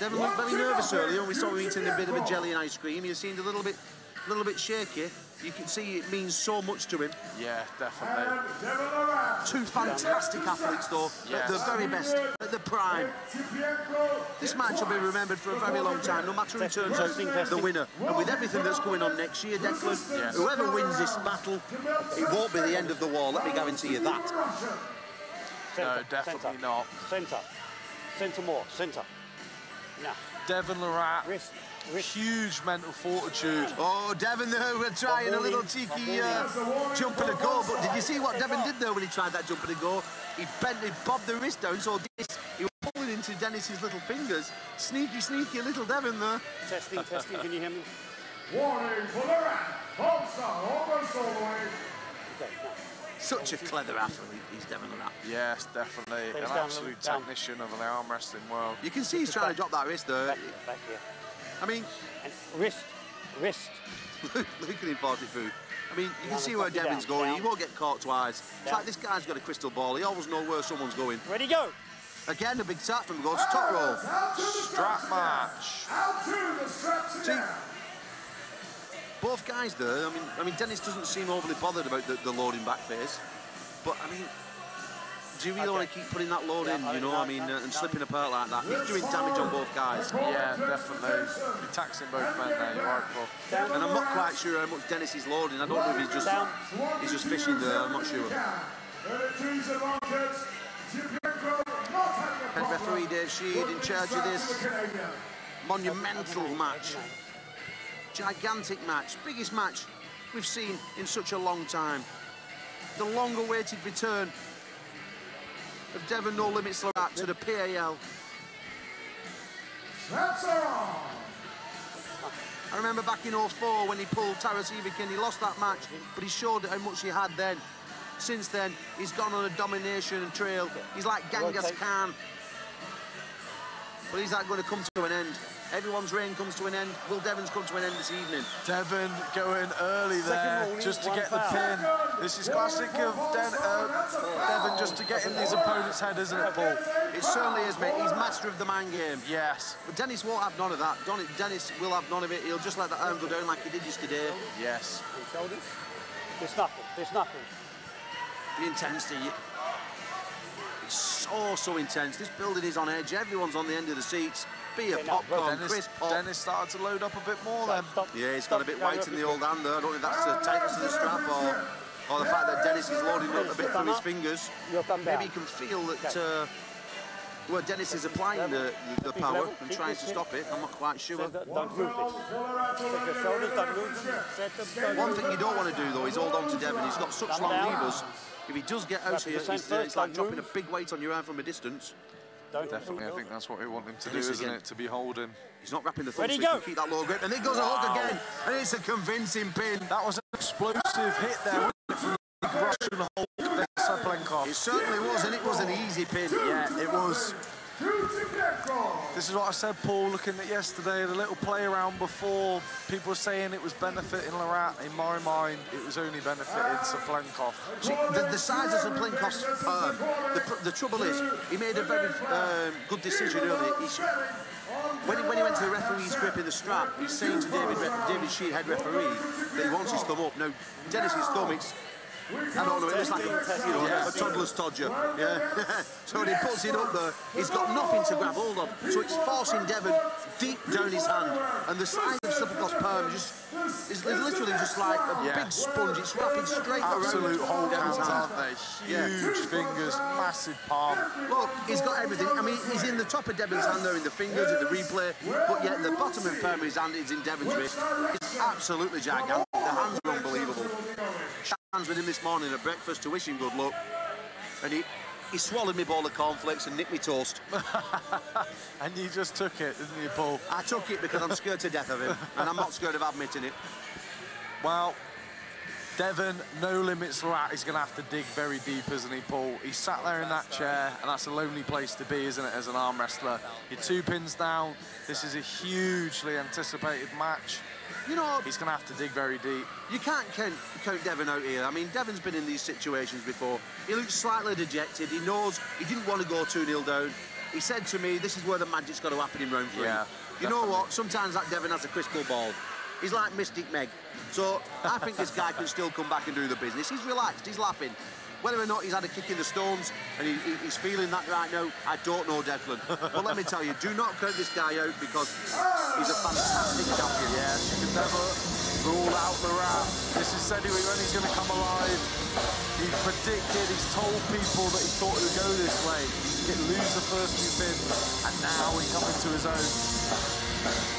Devon looked very nervous earlier, and we saw him eating a bit of a jelly and ice cream. He seemed a little bit shaky. You can see it means so much to him. Yeah, definitely. Two fantastic athletes, though, at the very best, at the prime. This match will be remembered for a very long time, no matter who turns out the winner. And with everything that's going on next year, Declan, whoever wins this battle, it won't be the end of the war, let me guarantee you that. No, definitely not. Centre more, centre. Now. Devon Larratt, wrist. Huge mental fortitude. Oh, Devon there, we're trying a little cheeky jump and a go, but did you see what Devon did there when he tried that jump and a go? He bobbed the wrist down, so he was pulling into Dennis's little fingers. Sneaky little Devon there. Testing, can you hear me? Warning for Larratt, almost all the way. Okay, now. Such a clever athlete, he's Devon Larratt. Yes, definitely. An absolute technician of the arm wrestling world. You can see he's trying to drop that wrist there. Back here. I mean... And wrist. Look at him force it through. I mean, you can see where Devon's going. He won't get caught twice. It's like this guy's got a crystal ball. He always knows where someone's going. Ready, go! Again, a big tap from goes top roll. Strap match. See, both guys there, I mean, Dennis doesn't seem overly bothered about the loading back phase. But, I mean, do you really want to keep putting that load in, you know, and slipping apart like that? He's doing damage on both guys. Yeah, definitely. You're taxing both men there, you're right, Paul. And I'm not quite sure how much Dennis is loading. I don't know if he's just fishing there, I'm not sure. Head referee Dave Sheed in charge of this monumental match. Gigantic match, biggest match we've seen in such a long time. The long-awaited return of Devon No Limits Larratt to the PAL. I remember back in 04 when he pulled Taras Ivikin, he lost that match, but he showed how much he had then. Since then, he's gone on a domination trail. He's like Genghis Khan. But is that going to come to an end? Everyone's reign comes to an end. Will Devon's come to an end this evening? Devon going early there just to get the pin. This is classic of Devon just to get in his opponent's head, isn't it, Paul? It certainly is, mate. He's master of the mind game. Yes. But Dennis won't have none of that. Dennis will have none of it. He'll just let the arm go down like he did yesterday. Yes. Shoulders. This knuckle. The intensity. It's so intense. This building is on edge. Everyone's on the end of the seats. Be a popcorn, crisp pop. Dennis started to load up a bit more then. Yeah, he's got a bit white in the old hand there. I don't know if that's the tightness of the strap or the fact that Dennis is loading up a bit from his fingers. Maybe he can feel that where Dennis is applying the power and trying to stop it. I'm not quite sure. Don't move this. Set your shoulders, don't move. One thing you don't want to do, though, is hold on to Devon. He's got such long levers. If he does get out here, it's like dropping a big weight on your arm from a distance. Definitely, I think that's what we want him to do, isn't it? To be holding. He's not wrapping the thumb, so he can keep that low grip. And there goes a hook again, and it's a convincing pin. That was an explosive hit there, wasn't it, from the Russian Hulk, Saplenkov. It certainly was, and it was an easy pin. Yeah, it was. This is what I said, Paul, looking at yesterday, the little play around before, people were saying it was benefiting Larat. In my mind, it was only benefiting Saplenkov. See, the size of Saplenkov's perm, the trouble is, he made a very good decision earlier. When he went to the referee's grip in the strap, he's saying to David Sheed, head referee, that he wants his thumb up. Now, Dennis's thumb, I don't know, it was like a toddler's todger. Yeah. So when he puts it up there, he's got nothing to grab hold of. So it's forcing Devon deep down his hand. And the size of Saplenkov's perm is literally just like a big sponge. It's wrapping straight around. Absolute whole hands, aren't they? Huge fingers, massive palm. Look, he's got everything. I mean, he's in the top of Devon's hand there in the fingers, in the replay, but yet the bottom of the perm of his hand is in Devon's wrist. It's absolutely gigantic. The hands are unbelievable. Hands with him this morning at breakfast to wish him good luck, and he swallowed me bowl of cornflakes and nicked me toast. And you just took it, didn't you, Paul? I took it because I'm scared to death of him, and I'm not scared of admitting it. Well, Devon, no limits Lat, he's going to have to dig very deep, isn't he, Paul? He's sat there in that chair, and that's a lonely place to be, isn't it, as an arm wrestler? You're 2 pins down. This is a hugely anticipated match. You know, he's going to have to dig very deep. You can't count Devon out here. I mean, Devon's been in these situations before. He looks slightly dejected. He knows he didn't want to go 2-0 down. He said to me, this is where the magic's got to happen in round 3. Yeah, you know what? Sometimes that Devon has a crystal ball. He's like Mystic Meg. So I think this guy can still come back and do the business. He's relaxed. He's laughing. Whether or not he's had a kick in the stones and he's feeling that right now, I don't know, Declan. But let me tell you, do not count this guy out because he's a fantastic champion. Yeah, you can never rule out the Rat. This is said when he's going to come alive. He predicted, he's told people that he thought it would go this way. He'd lose the first few pins, and now he's coming to his own.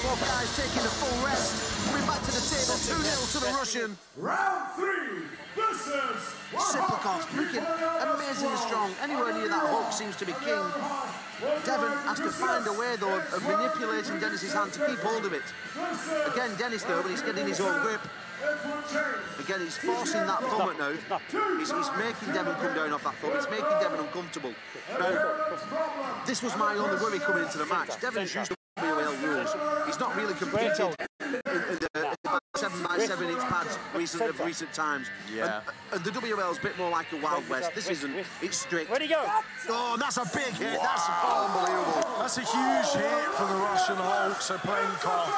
Both guys taking a full rest. Coming back to the table, 2-0 to the Russian. Round 3, this is... Saplenkov, looking amazingly strong. Anywhere near that hook seems to be king. Devon has to find a way, though, of manipulating Dennis's hand to keep hold of it. Again, Dennis, though, when he's getting his own grip. Again, he's forcing that thumb at now. He's making Devon come down off that thumb. It's making Devon uncomfortable. Now, this was my only worry coming into the match. Devon's used to WL rules. He's not really competed in the 7x7-inch pads recent times. Yeah. And the WL's a bit more like a Wild West. This isn't. It's strict. Where'd he go? Oh, and that's a big hit. Wow. That's unbelievable. That's a huge hit from the Russian Hulk, Saplenkov.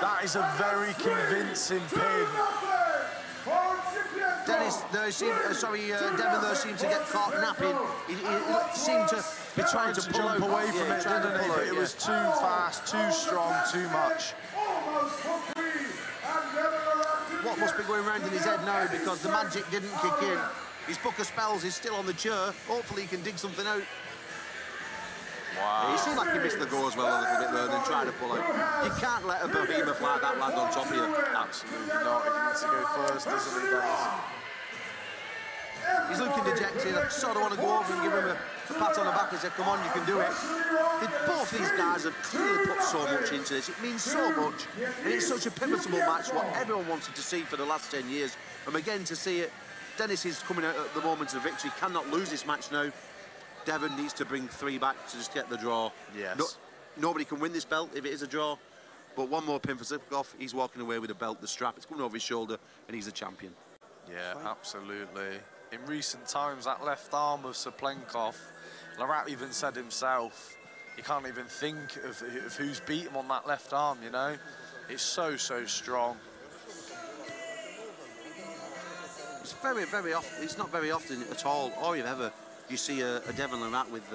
That is a very convincing pin. Devon there seemed to get caught napping. He seemed to be trying to pull jump out. away from it, didn't he? But it was too fast, too strong, too much. What must be going round in his head now, because the magic didn't kick in. His book of spells is still on the chair. Hopefully he can dig something out. Wow. He seemed like he missed the go as well a little bit there, then trying to pull out. You can't let a behemoth like that land on top of you. Absolutely not. He needs to go first, doesn't he, guys? He's looking dejected. I sort of want to go over and give him a pat on the back and say, come on, you can do it. Both these guys have clearly put so much into this. It means so much. And it's such a pivotal match, what everyone wanted to see for the last 10 years. And again, to see it, Dennis is coming out at the moment of victory. Cannot lose this match now. Devon needs to bring 3 back to just get the draw. Yes. Nobody can win this belt if it is a draw. But one more pin for Saplenkov. He's walking away with the belt, the strap. It's coming over his shoulder, and he's a champion. Yeah, absolutely. In recent times, that left arm of Saplenkov, Larat even said himself, he can't even think of who's beat him on that left arm, you know? It's so, so strong. It's very, very often. It's not very often at all, or if ever, you see a Devon Larat with,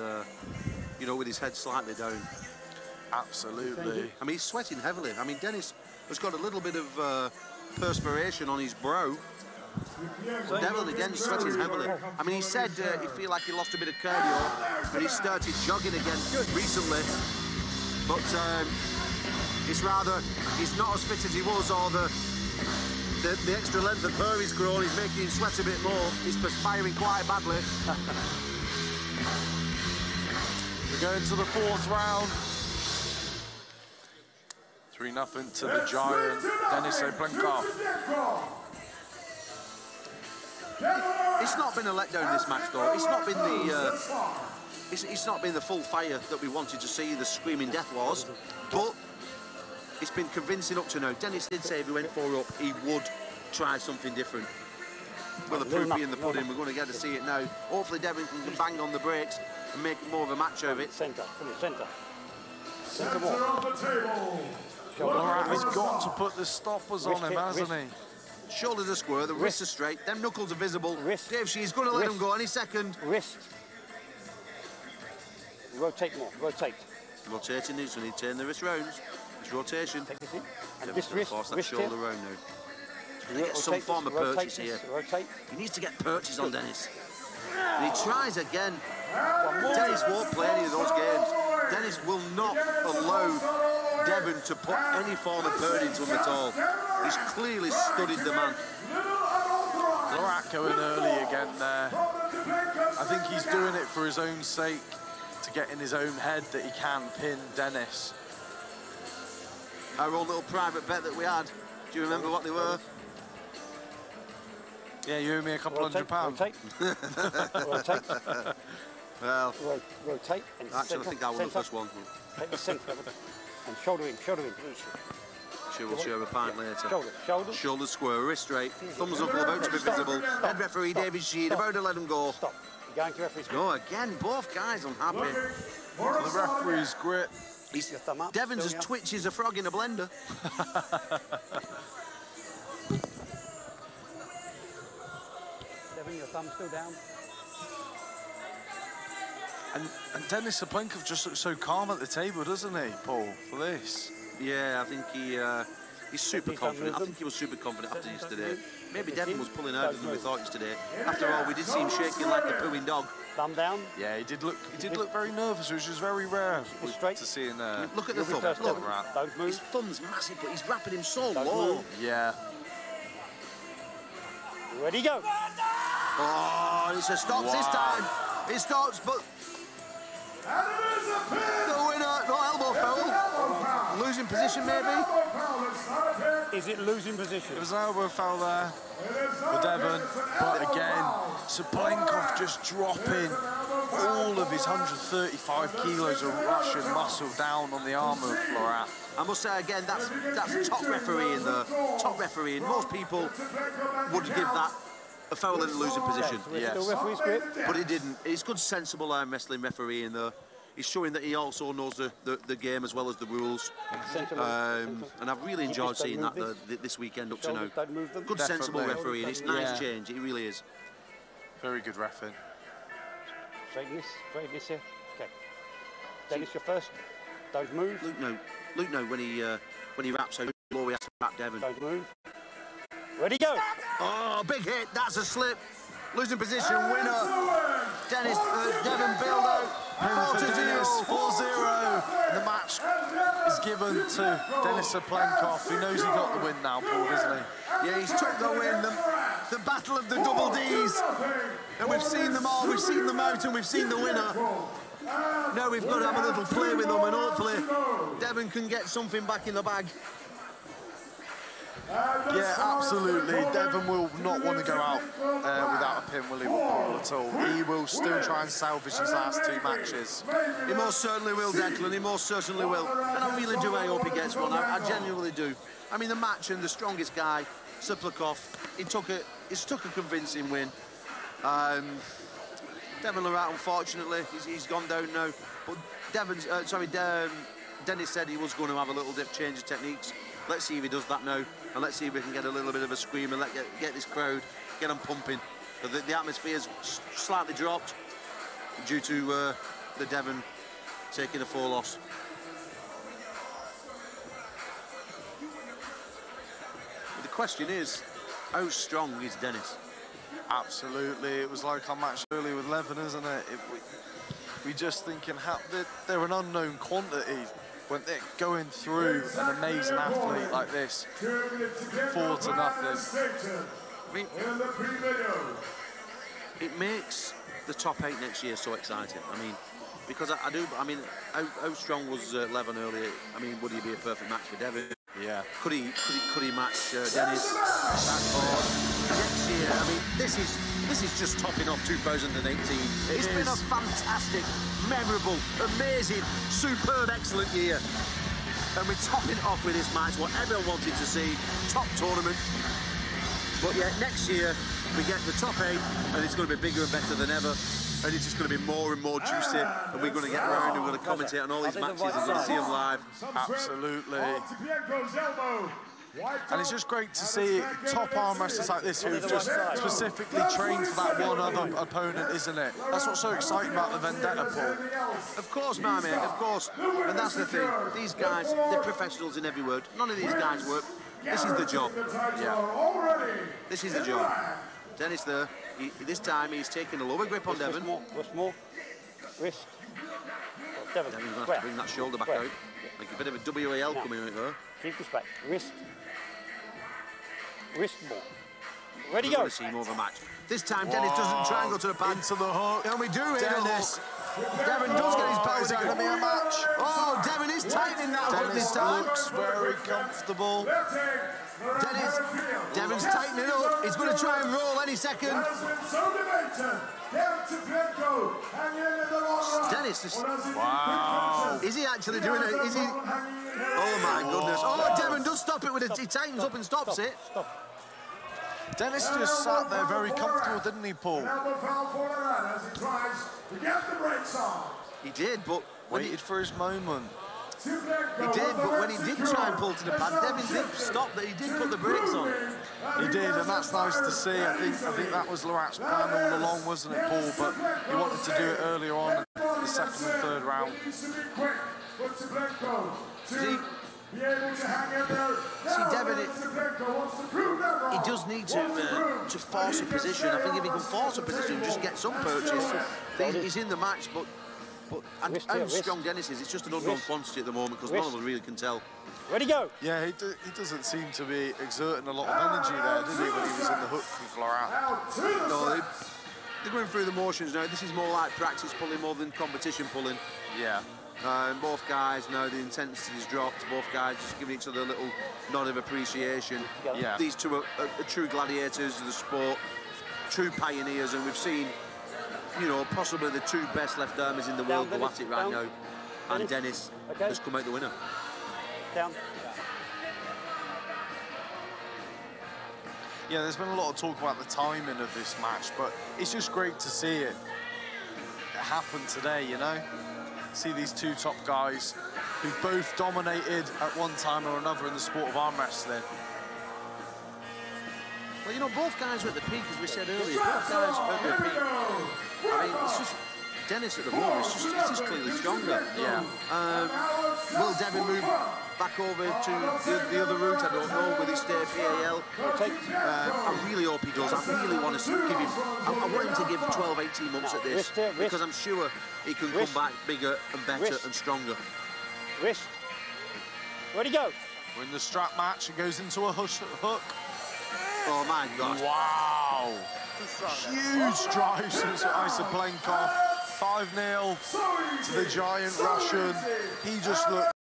you know, with his head slightly down. Absolutely. I mean, he's sweating heavily. I mean, Dennis has got a little bit of perspiration on his brow. Devon again sweating heavily. I mean, he said he feel like he lost a bit of cardio, and he started jogging again recently. But it's rather, he's not as fit as he was, or the extra length of hair he's grown is making him sweat a bit more. He's perspiring quite badly. We're going to the 4th round. 3-0 to the giant, Denis Oplenkov. It's not been a letdown this match, though. It's not been the it's not been the full fire that we wanted to see. The screaming death was, but it's been convincing up to now. Denis did say if he went 4 up, he would try something different. Well, the proof be in the pudding. We're going to get to see it now. Hopefully, Devon can bang on the brakes and make more of a match of it. Centre, come in, centre. Centre of the table. Lorat has got to put the stoppers on him, hasn't he? Shoulders are square, the wrists are straight, them knuckles are visible. Dave, she's going to let him go any second. Wrist. Rotate more, rotate. Rotating needs to need to turn the wrist round. It's rotation. Take this in. And Devin's this wrist, force that wrist shoulder round now. He's going to get some form of purchase here. Rotate. He needs to get purchase on Denis. And he tries again. Denis won't play any of those games. Denis will not allow Devon to put any form of burden into him at all. He's clearly studied the man. Lorat going early again there. I think he's doing it for his own sake, to get in his own head that he can pin Denis. Our old little private bet that we had, do you remember what they were? Yeah, you owe me a couple £100. Rotate. Rotate. Well, rotate. And actually, I think that was the first one. Take the centre and shoulder in, shoulder in. Sure, we'll share a pint later. Shoulder, shoulder. Shoulders square, wrist straight, thumbs up, about to be visible. Head referee David Sheed about to let him go. Stop. You're going to referee's grip. No, again, both guys unhappy. The referee's grip. Devon's as twitchy as a frog in a blender. Devon, your thumb's still down. And Denis Oplenkov just looks so calm at the table, doesn't he, Paul, for this? Yeah, I think he's super confident. I think he was super confident after yesterday. Maybe Devon was pulling harder than we thought yesterday. After all, we did see him shaking like a pooing dog. Thumb down. Yeah, he did look very nervous, which is very rare to see in there. Look at the thumb. Look, his thumb's massive, but he's wrapping him so low. Yeah. Ready, go. Oh, it stops this time. It stops, but the winner, no elbow foul. Losing position, maybe. Is it losing position? It was an elbow foul there for Devon, but again, Oplenkov just dropping all of his 135 kilos of Russian muscle down on the arm of Lorat. I must say again, that's a top referee in the top referee. And most people would give that a foul in a losing position. Yes. But he didn't. He's good, sensible arm wrestling referee in there. He's showing that he also knows the game as well as the rules. And I've really enjoyed seeing that this weekend up to now. Good, sensible referee, and it's nice change. It really is. Very good referee. Straighten this here. Okay. Dennis, you're first. Don't move. Luke, no. When he wraps out, low, he has to wrap Devon. Don't move. Ready, go. Oh, big hit. That's a slip. Losing position, winner. Devon bailed out. 4-0. The match is given to Denis Oplenkov. He knows he got the win now, Paul, doesn't he? Yeah, he's took the win. The battle of the double Ds. And we've seen them all. We've seen them out and we've seen the winner. Now we've got to have a little play with them and hopefully Devon can get something back in the bag. Yeah, absolutely. Devon will not want to go out without a pin, will he, Paul, at all? He will still try and salvage his last 2 matches. He most certainly will, Declan. He most certainly will. And I really do. I hope he gets one. I genuinely do. I mean, the match and the strongest guy, Oplenkov, he took a convincing win. Devon Lorat, unfortunately, he's gone down now. But Denis said he was going to have a little change of techniques. Let's see if he does that now, and let's see if we can get a little bit of a scream and get this crowd, get them pumping. The atmosphere's slightly dropped due to the Devon taking a 4 loss. But the question is, how strong is Denis? Absolutely. It was like our match earlier with Levin, isn't it? We just thinking they're an unknown quantity. When they're going through an amazing athlete like this, 4-0. I mean, it makes the top 8 next year so exciting. I mean, Because I do, I mean, how strong was Levin earlier? I mean, would he be a perfect match for Devin? Yeah. Could he match Dennis? Next year, I mean, this is just topping off 2018. It's been a fantastic, memorable, amazing, superb, excellent year. And we're topping it off with this match, what everyone wanted to see, top tournament. But yeah, next year, we get the top 8, and it's going to be bigger and better than ever. And it's just going to be more and more juicy, and we're going to get around and we're going to commentate on all these matches and going to see them live. Absolutely. And it's just great to see top arm wrestlers like this who've just specifically trained for that one other opponent, isn't it? That's what's so exciting about the Vendetta, Paul. Of course, my mate, of course. And that's the thing. These guys, they're professionals in every word. None of these guys work. This is the job. Yeah. This is the job. Dennis there. This time he's taking a lower grip on Devon. Wrist more. Wrist. Devon, Devon's going to have to bring that shoulder back out. Like a bit of a WAL coming out there. Keep this back. Wrist. Wrist more. Ready, We're go. going to see more of a match. This time Dennis doesn't try and go to the pad. Into the hook. And we do hit Dennis. Devon does get his power Is it going to be a match? Oh, Devon is tightening that hook this time. Looks very comfortable. Devon's tightening up. He's going to try and roll any second. Dennis is... Wow. Is he actually doing it? Is he... Oh, my goodness. Oh, Devon does stop it with it. He tightens up and stops it. Dennis just sat there very comfortable, didn't he, Paul? He did, but... Waited for his moment. He did, but when he did try and pull to the pad, Devon did stop that. He did put the brakes on. He did, and that's nice to see. I think that was Larat's plan all along, wasn't it, Paul? But he wanted to do it earlier on in the second and third round. See, Devon, he does need to force a position. I think if he can force a position, just get some purchase. He's in the match, but how strong Dennis is, it's just an unknown quantity at the moment because none of us really can tell. Ready, go. Yeah, he doesn't seem to be exerting a lot of energy there, did he, when he was in the hook with Larat? No, they're going through the motions now. This is more like practice pulling more than competition pulling. Yeah. Both guys now, the intensity's dropped. Both guys just giving each other a little nod of appreciation. Yeah. These two are true gladiators of the sport, true pioneers, and we've seen, you know, possibly the two best left armers in the world go at it right now. And Dennis has come out the winner. Down. Yeah, there's been a lot of talk about the timing of this match, but it's just great to see it happen today, you know? See these two top guys who've both dominated at one time or another in the sport of arm wrestling. Well, you know, both guys are at the peak, as we said earlier. Both guys are at their peak. I mean, it's just Dennis at the moment. It's just clearly stronger. Yeah. Will Devon move back over to the other route? I don't know. Will he stay PAL? I really hope he does. I really want to give him. I want him to give 12, 18 months at this because I'm sure he can come back bigger and better and stronger. Wrist. Ready, go. We're in the strap match. It goes into a hook. Oh my God! Wow! Huge drives from Isoplenkov. 5-0 to the giant Russian. He just looks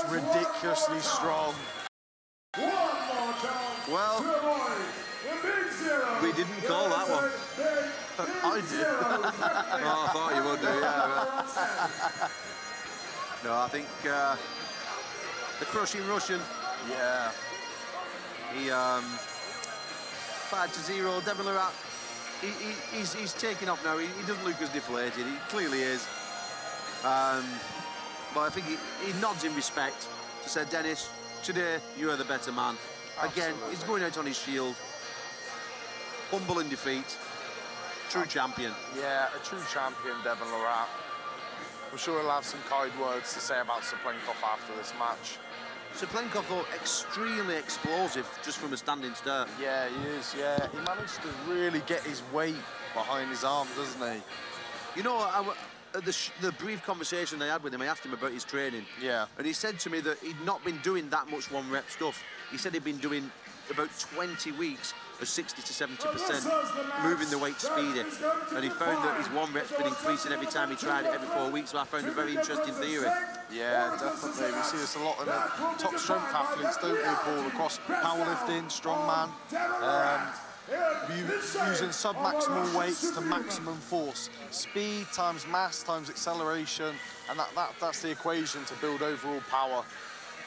ridiculously strong. Well, we didn't call that one. I did. Oh, I thought you would do, yeah. No, I think the crushing Russian. Yeah. He 5-0. Devon Larat. He's taking off now. He doesn't look as deflated. He clearly is. But I think he nods in respect to say, Dennis, today you are the better man. Again, he's going out on his shield. Humble in defeat. True champion. Yeah, a true champion, Devon Larat. I'm sure he'll have some kind words to say about Saplenkov after this match. Saplenkov, though, extremely explosive just from a standing start. Yeah, he is, yeah. He managed to really get his weight behind his arm, doesn't he? You know, the brief conversation I had with him, I asked him about his training. Yeah. And he said to me that he'd not been doing that much one-rep stuff. He said he'd been doing about 20 weeks of 60 to 70% moving the weight speeder, and he found that his one rep's been increasing every time he tried it every 4 weeks. So I found a very interesting theory. Yeah, definitely. We see this a lot in the top strength athletes, don't we, Paul? Across powerlifting, strongman, using sub-maximal weights to maximum force. Speed times mass times acceleration, and that's the equation to build overall power.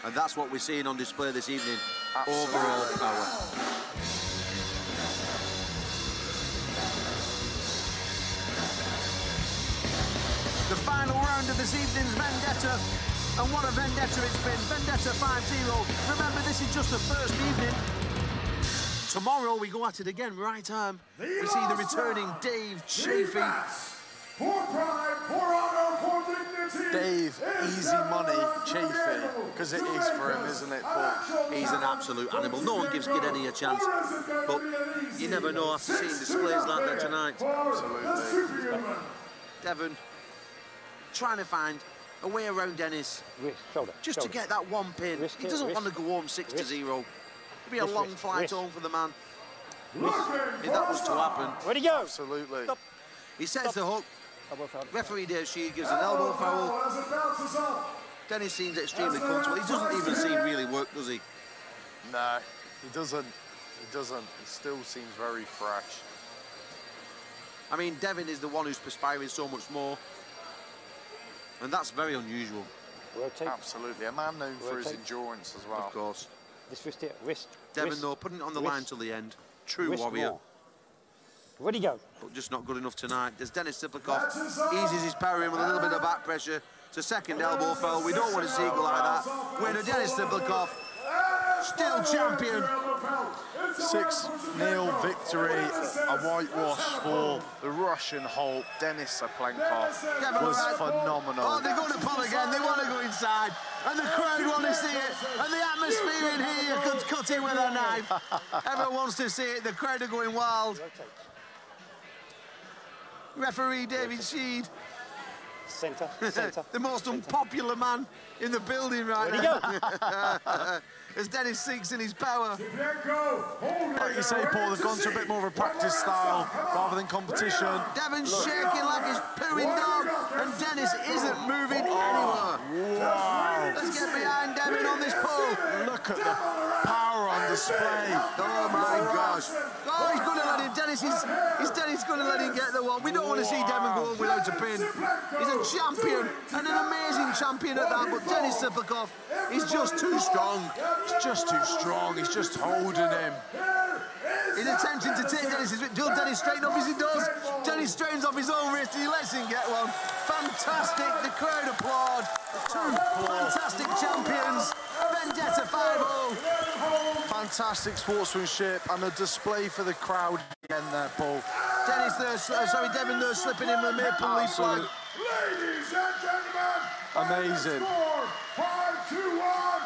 And that's what we're seeing on display this evening. Absolutely. Overall power. The final round of this evening's Vendetta. And what a Vendetta it's been. Vendetta 5-0. Remember, this is just the first evening. Tomorrow we go at it again, right arm. We see the returning Dave Chafee. For pride, for honor, for dignity. Dave, easy money, Chafee, because it is for him, isn't it, Paul? He's an absolute animal. No one gives Kid any a chance. But you never know after seeing displays like that tonight. Absolutely. Devon trying to find a way around Dennis. Just to get that one pin. He doesn't want to go home 6-0. It'll be a long flight home for the man. If that was to happen. Where'd he go? Absolutely. Stop. He sets the hook. Referee Dave Sheed gives an elbow foul. Dennis seems extremely comfortable. He doesn't even seem really worked, does he? No, he doesn't. He doesn't. He still seems very fresh. I mean, Devin is the one who's perspiring so much more. And that's very unusual. Rotate. Absolutely. A man known for his endurance as well. Of course. This wrist here. Wrist. Devin, though, putting it on the line till the end. True warrior. More. Where'd he go? But just not good enough tonight. There's Dennis Siplikov. Eases his power in with a little bit of back pressure. It's a second elbow foul. We don't want to see it go like that. Winner Dennis Siplikov. Still champion. 6-0 victory. A whitewash for the Russian Hulk, Denis Siplikov. Was phenomenal. Oh, they're going to pull again. They want to go inside. And the crowd want to see it. And the atmosphere in here could cut it with a knife. Everyone wants to see it. The crowd are going wild. Referee David Sheed. Centre. The most unpopular man in the building right now. As Dennis sinks in his power. Like you say, Paul, they've gone to a bit more of a practice style rather than competition. Devon's shaking like his pooing dog, and Dennis isn't moving anywhere. Wow. Let's get behind Devon on this pole. Look at the power on display. Oh my gosh. Oh, he's going to let him. Dennis going to let him get the one. We don't want to see Devon go home without a pin. He's a champion, and an amazing champion at that, but Dennis Siplikov is just too strong. He's just too strong. He's just holding him. He's attempting to take Dennis's wrist. Will Dennis straighten off as he does? Dennis straightens off his own wrist and he lets him get one. Fantastic. The crowd applaud. Two fantastic champions. Vendetta 5-0. Fantastic sportsmanship and a display for the crowd again there, Paul. Dennis there, Devon there slipping in the maple leaf flag. Ladies and gentlemen, amazing. 5-2-1,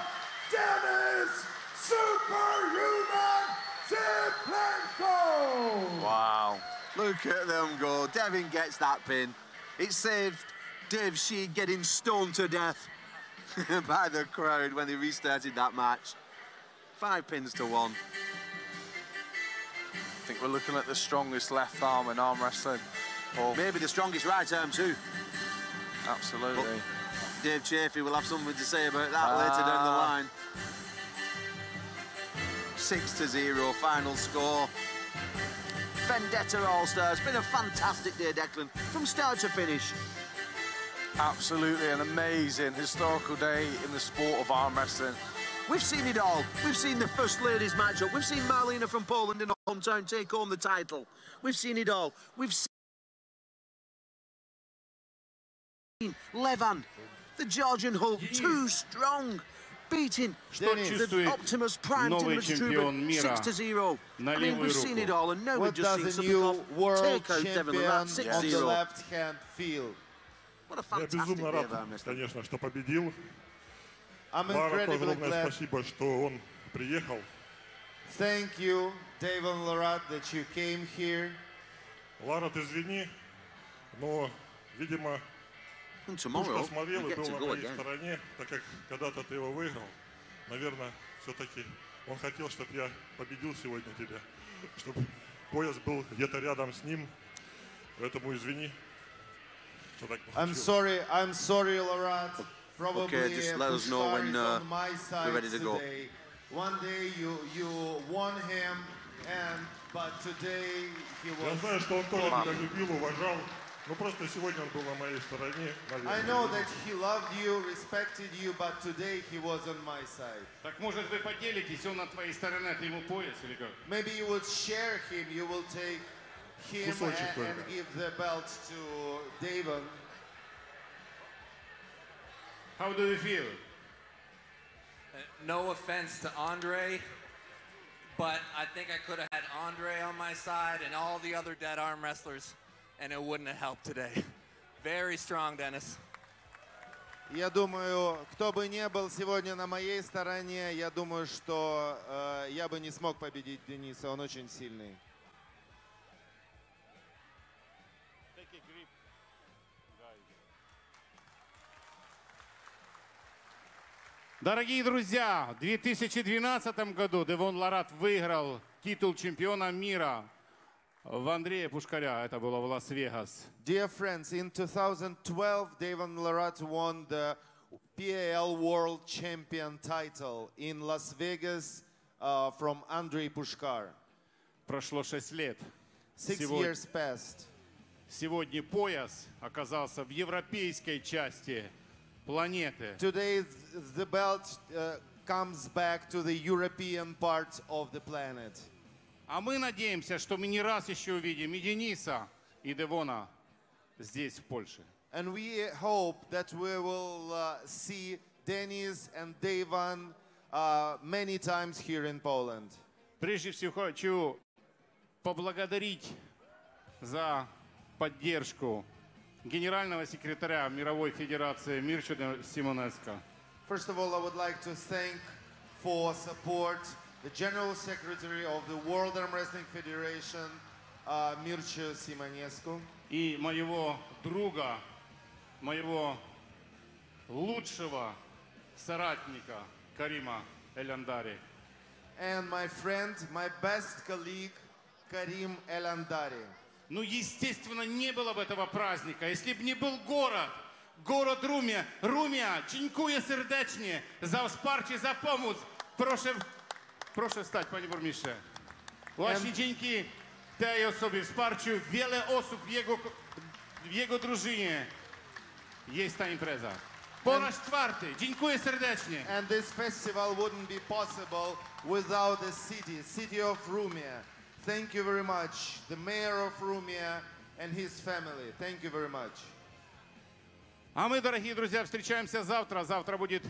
Dennis Superhuman Siplikov. Wow. Look at them go. Devin gets that pin. It saved Dave Sheed getting stoned to death by the crowd when they restarted that match. 5 pins to 1. I think we're looking at the strongest left arm in arm wrestling, Paul. Maybe the strongest right arm too. Absolutely. But Dave Chafee will have something to say about that later down the line. 6-0 final score. Vendetta All-Stars. Been a fantastic day, Declan, from start to finish. Absolutely an amazing historical day in the sport of arm wrestling. We've seen it all. We've seen the First Ladies match-up. We've seen Marlena from Poland in her hometown take home the title. We've seen it all. We've seen Levan, the Georgian Hulk, too strong, beating the Optimus Prime Timus Truber 6-0. I mean, we've seen it all, and now we've just seen Siplikov take out Devin Lamar 6-0. On the left-hand field. What a fantastic day of arm wrestling. Конечно, что победил. I'm Лара, incredibly огромное glad. спасибо, что он приехал. Thank you, Dave and Larat, that you came here. Лара, ты извини, но, видимо, And то, tomorrow, что смотрел we и get был to на go моей again. стороне, так как когда-то ты его выиграл, наверное, все-таки Он хотел, чтобы я победил сегодня тебя, чтобы пояс был где-то рядом с ним. Поэтому извини, что так получилось. I'm sorry, Larat. Probably Okay, just let us know when on my side we're ready to go. today. One day you won him, but today he was. Я знаю, что он тоже тебя любил, уважал. Ну просто сегодня он был на моей стороне. I know that he loved you, respected you, but today he was on my side. Так может вы поделитесь, он на твоей стороне, ты ему пояс или как? Maybe you would share him, you will take him and give the belt to David. How do you feel? No offense to Andre, but I think I could have had Andre on my side and all the other dead arm wrestlers, and it wouldn't have helped today. Very strong, Dennis. Я думаю, кто бы не был сегодня на моей стороне, я думаю, что я бы не смог победить Дениса, он очень сильный. Дорогие друзья, в 2012 году Девон Ларат выиграл титул чемпиона мира в Андрея Пушкаря. Это было в Лас-Вегас. Dear friends, in 2012, Devon Larat won the PAL World Champion title in Las Vegas from Andrei Pushkar. Прошло 6 лет. 6 years passed. Сегодня пояс оказался в европейской части планеты. Today the belt comes back to the European part of the planet. А мы надеемся, что мы не раз еще увидим и Дениса, и Девона здесь, в Польше. And we hope that we will see Denis and Devon many times here in Poland. Прежде всего хочу поблагодарить за поддержку генерального секретаря Мировой Федерации Мирча Симонеско. First of all, I would like to thank for support the General Secretary of the World Arm Wrestling Federation, Mircea Simonescu. И моего друга, моего лучшего соратника Карима Эляндари. And my friend, my best colleague, Karim Elandari. Ну, естественно, не было бы этого праздника, если бы не был город Rumia. Dziękuję serdecznie za wsparcie, za pomoc. Proszę wstać, panie burmistrze. Właśnie dzięki tej osobie, wsparciu, wiele osób w jego drużynie jest ta impreza. Po raz czwarty. Dziękuję serdecznie. And this festival wouldn't be possible without the city of Rumia. Thank you very much, the mayor of Rumia and his family. Thank you very much. А мы, дорогие друзья, встречаемся завтра. Завтра будет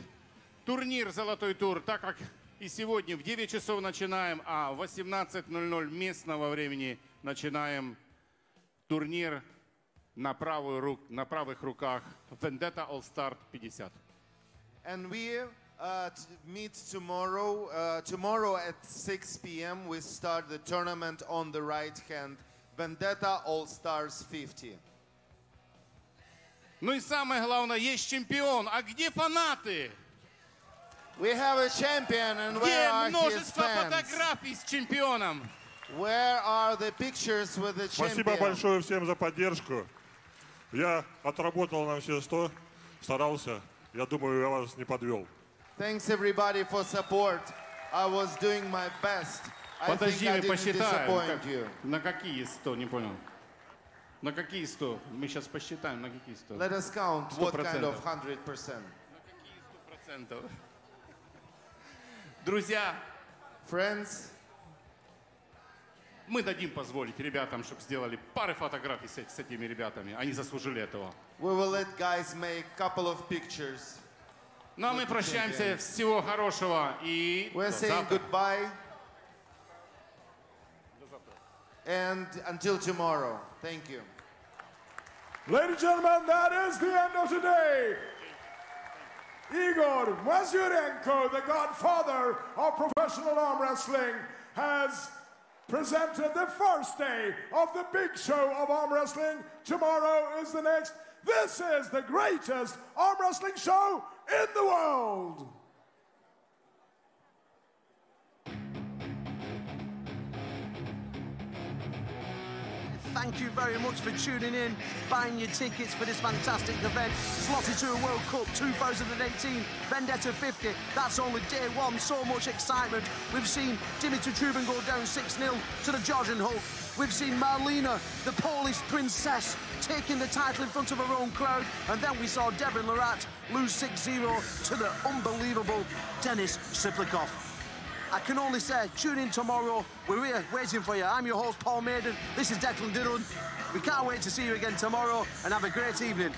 турнир «Золотой тур», так как и сегодня в 9 часов начинаем, а в 18:00 местного времени начинаем турнир на правых руках Vendetta All Star 50. And we meet tomorrow. Tomorrow at 6 p.m. we start the tournament on the right hand, Vendetta All Stars 50. Ну и самое главное, есть чемпион. А где фанаты? We have a champion, and where are his множество fans? фотографий с чемпионом. Where are the pictures with the champion? Спасибо большое всем за поддержку. Я отработал на все 100, старался. Я думаю, я вас не подвел. Thanks everybody for support. I was doing my best. Подожди, мы посчитаем. You. На какие 100? Не понял. На какие 100? Мы сейчас посчитаем, на какие 100. Let us count 100%. what kind of 100%. На какие 100%? Друзья, friends, мы дадим позволить ребятам, чтобы сделали пары фотографий с этими ребятами. Они заслужили этого. We will let guys make couple of pictures. Ну а мы прощаемся. Всего хорошего и We're saying goodbye. And until tomorrow. Thank you. Ladies and gentlemen, that is the end of today. Igor Mazurenko, the godfather of professional arm wrestling, has presented the first day of the big show of arm wrestling. Tomorrow is the next. This is the greatest arm wrestling show in the world. thank you very much for tuning in, buying your tickets for this fantastic event. Slotted to a World Cup 2018, Vendetta 50. That's only day one. So much excitement. We've seen Dimitri Trubin go down 6-0 to the Georgian Hulk. We've seen Marlena, the Polish princess, taking the title in front of her own crowd. And then we saw Devin Larat lose 6-0 to the unbelievable Denis Siplikov. I can only say, tune in tomorrow. We're here waiting for you. I'm your host, Paul Maiden. This is Declan Dillon. We can't wait to see you again tomorrow, and have a great evening.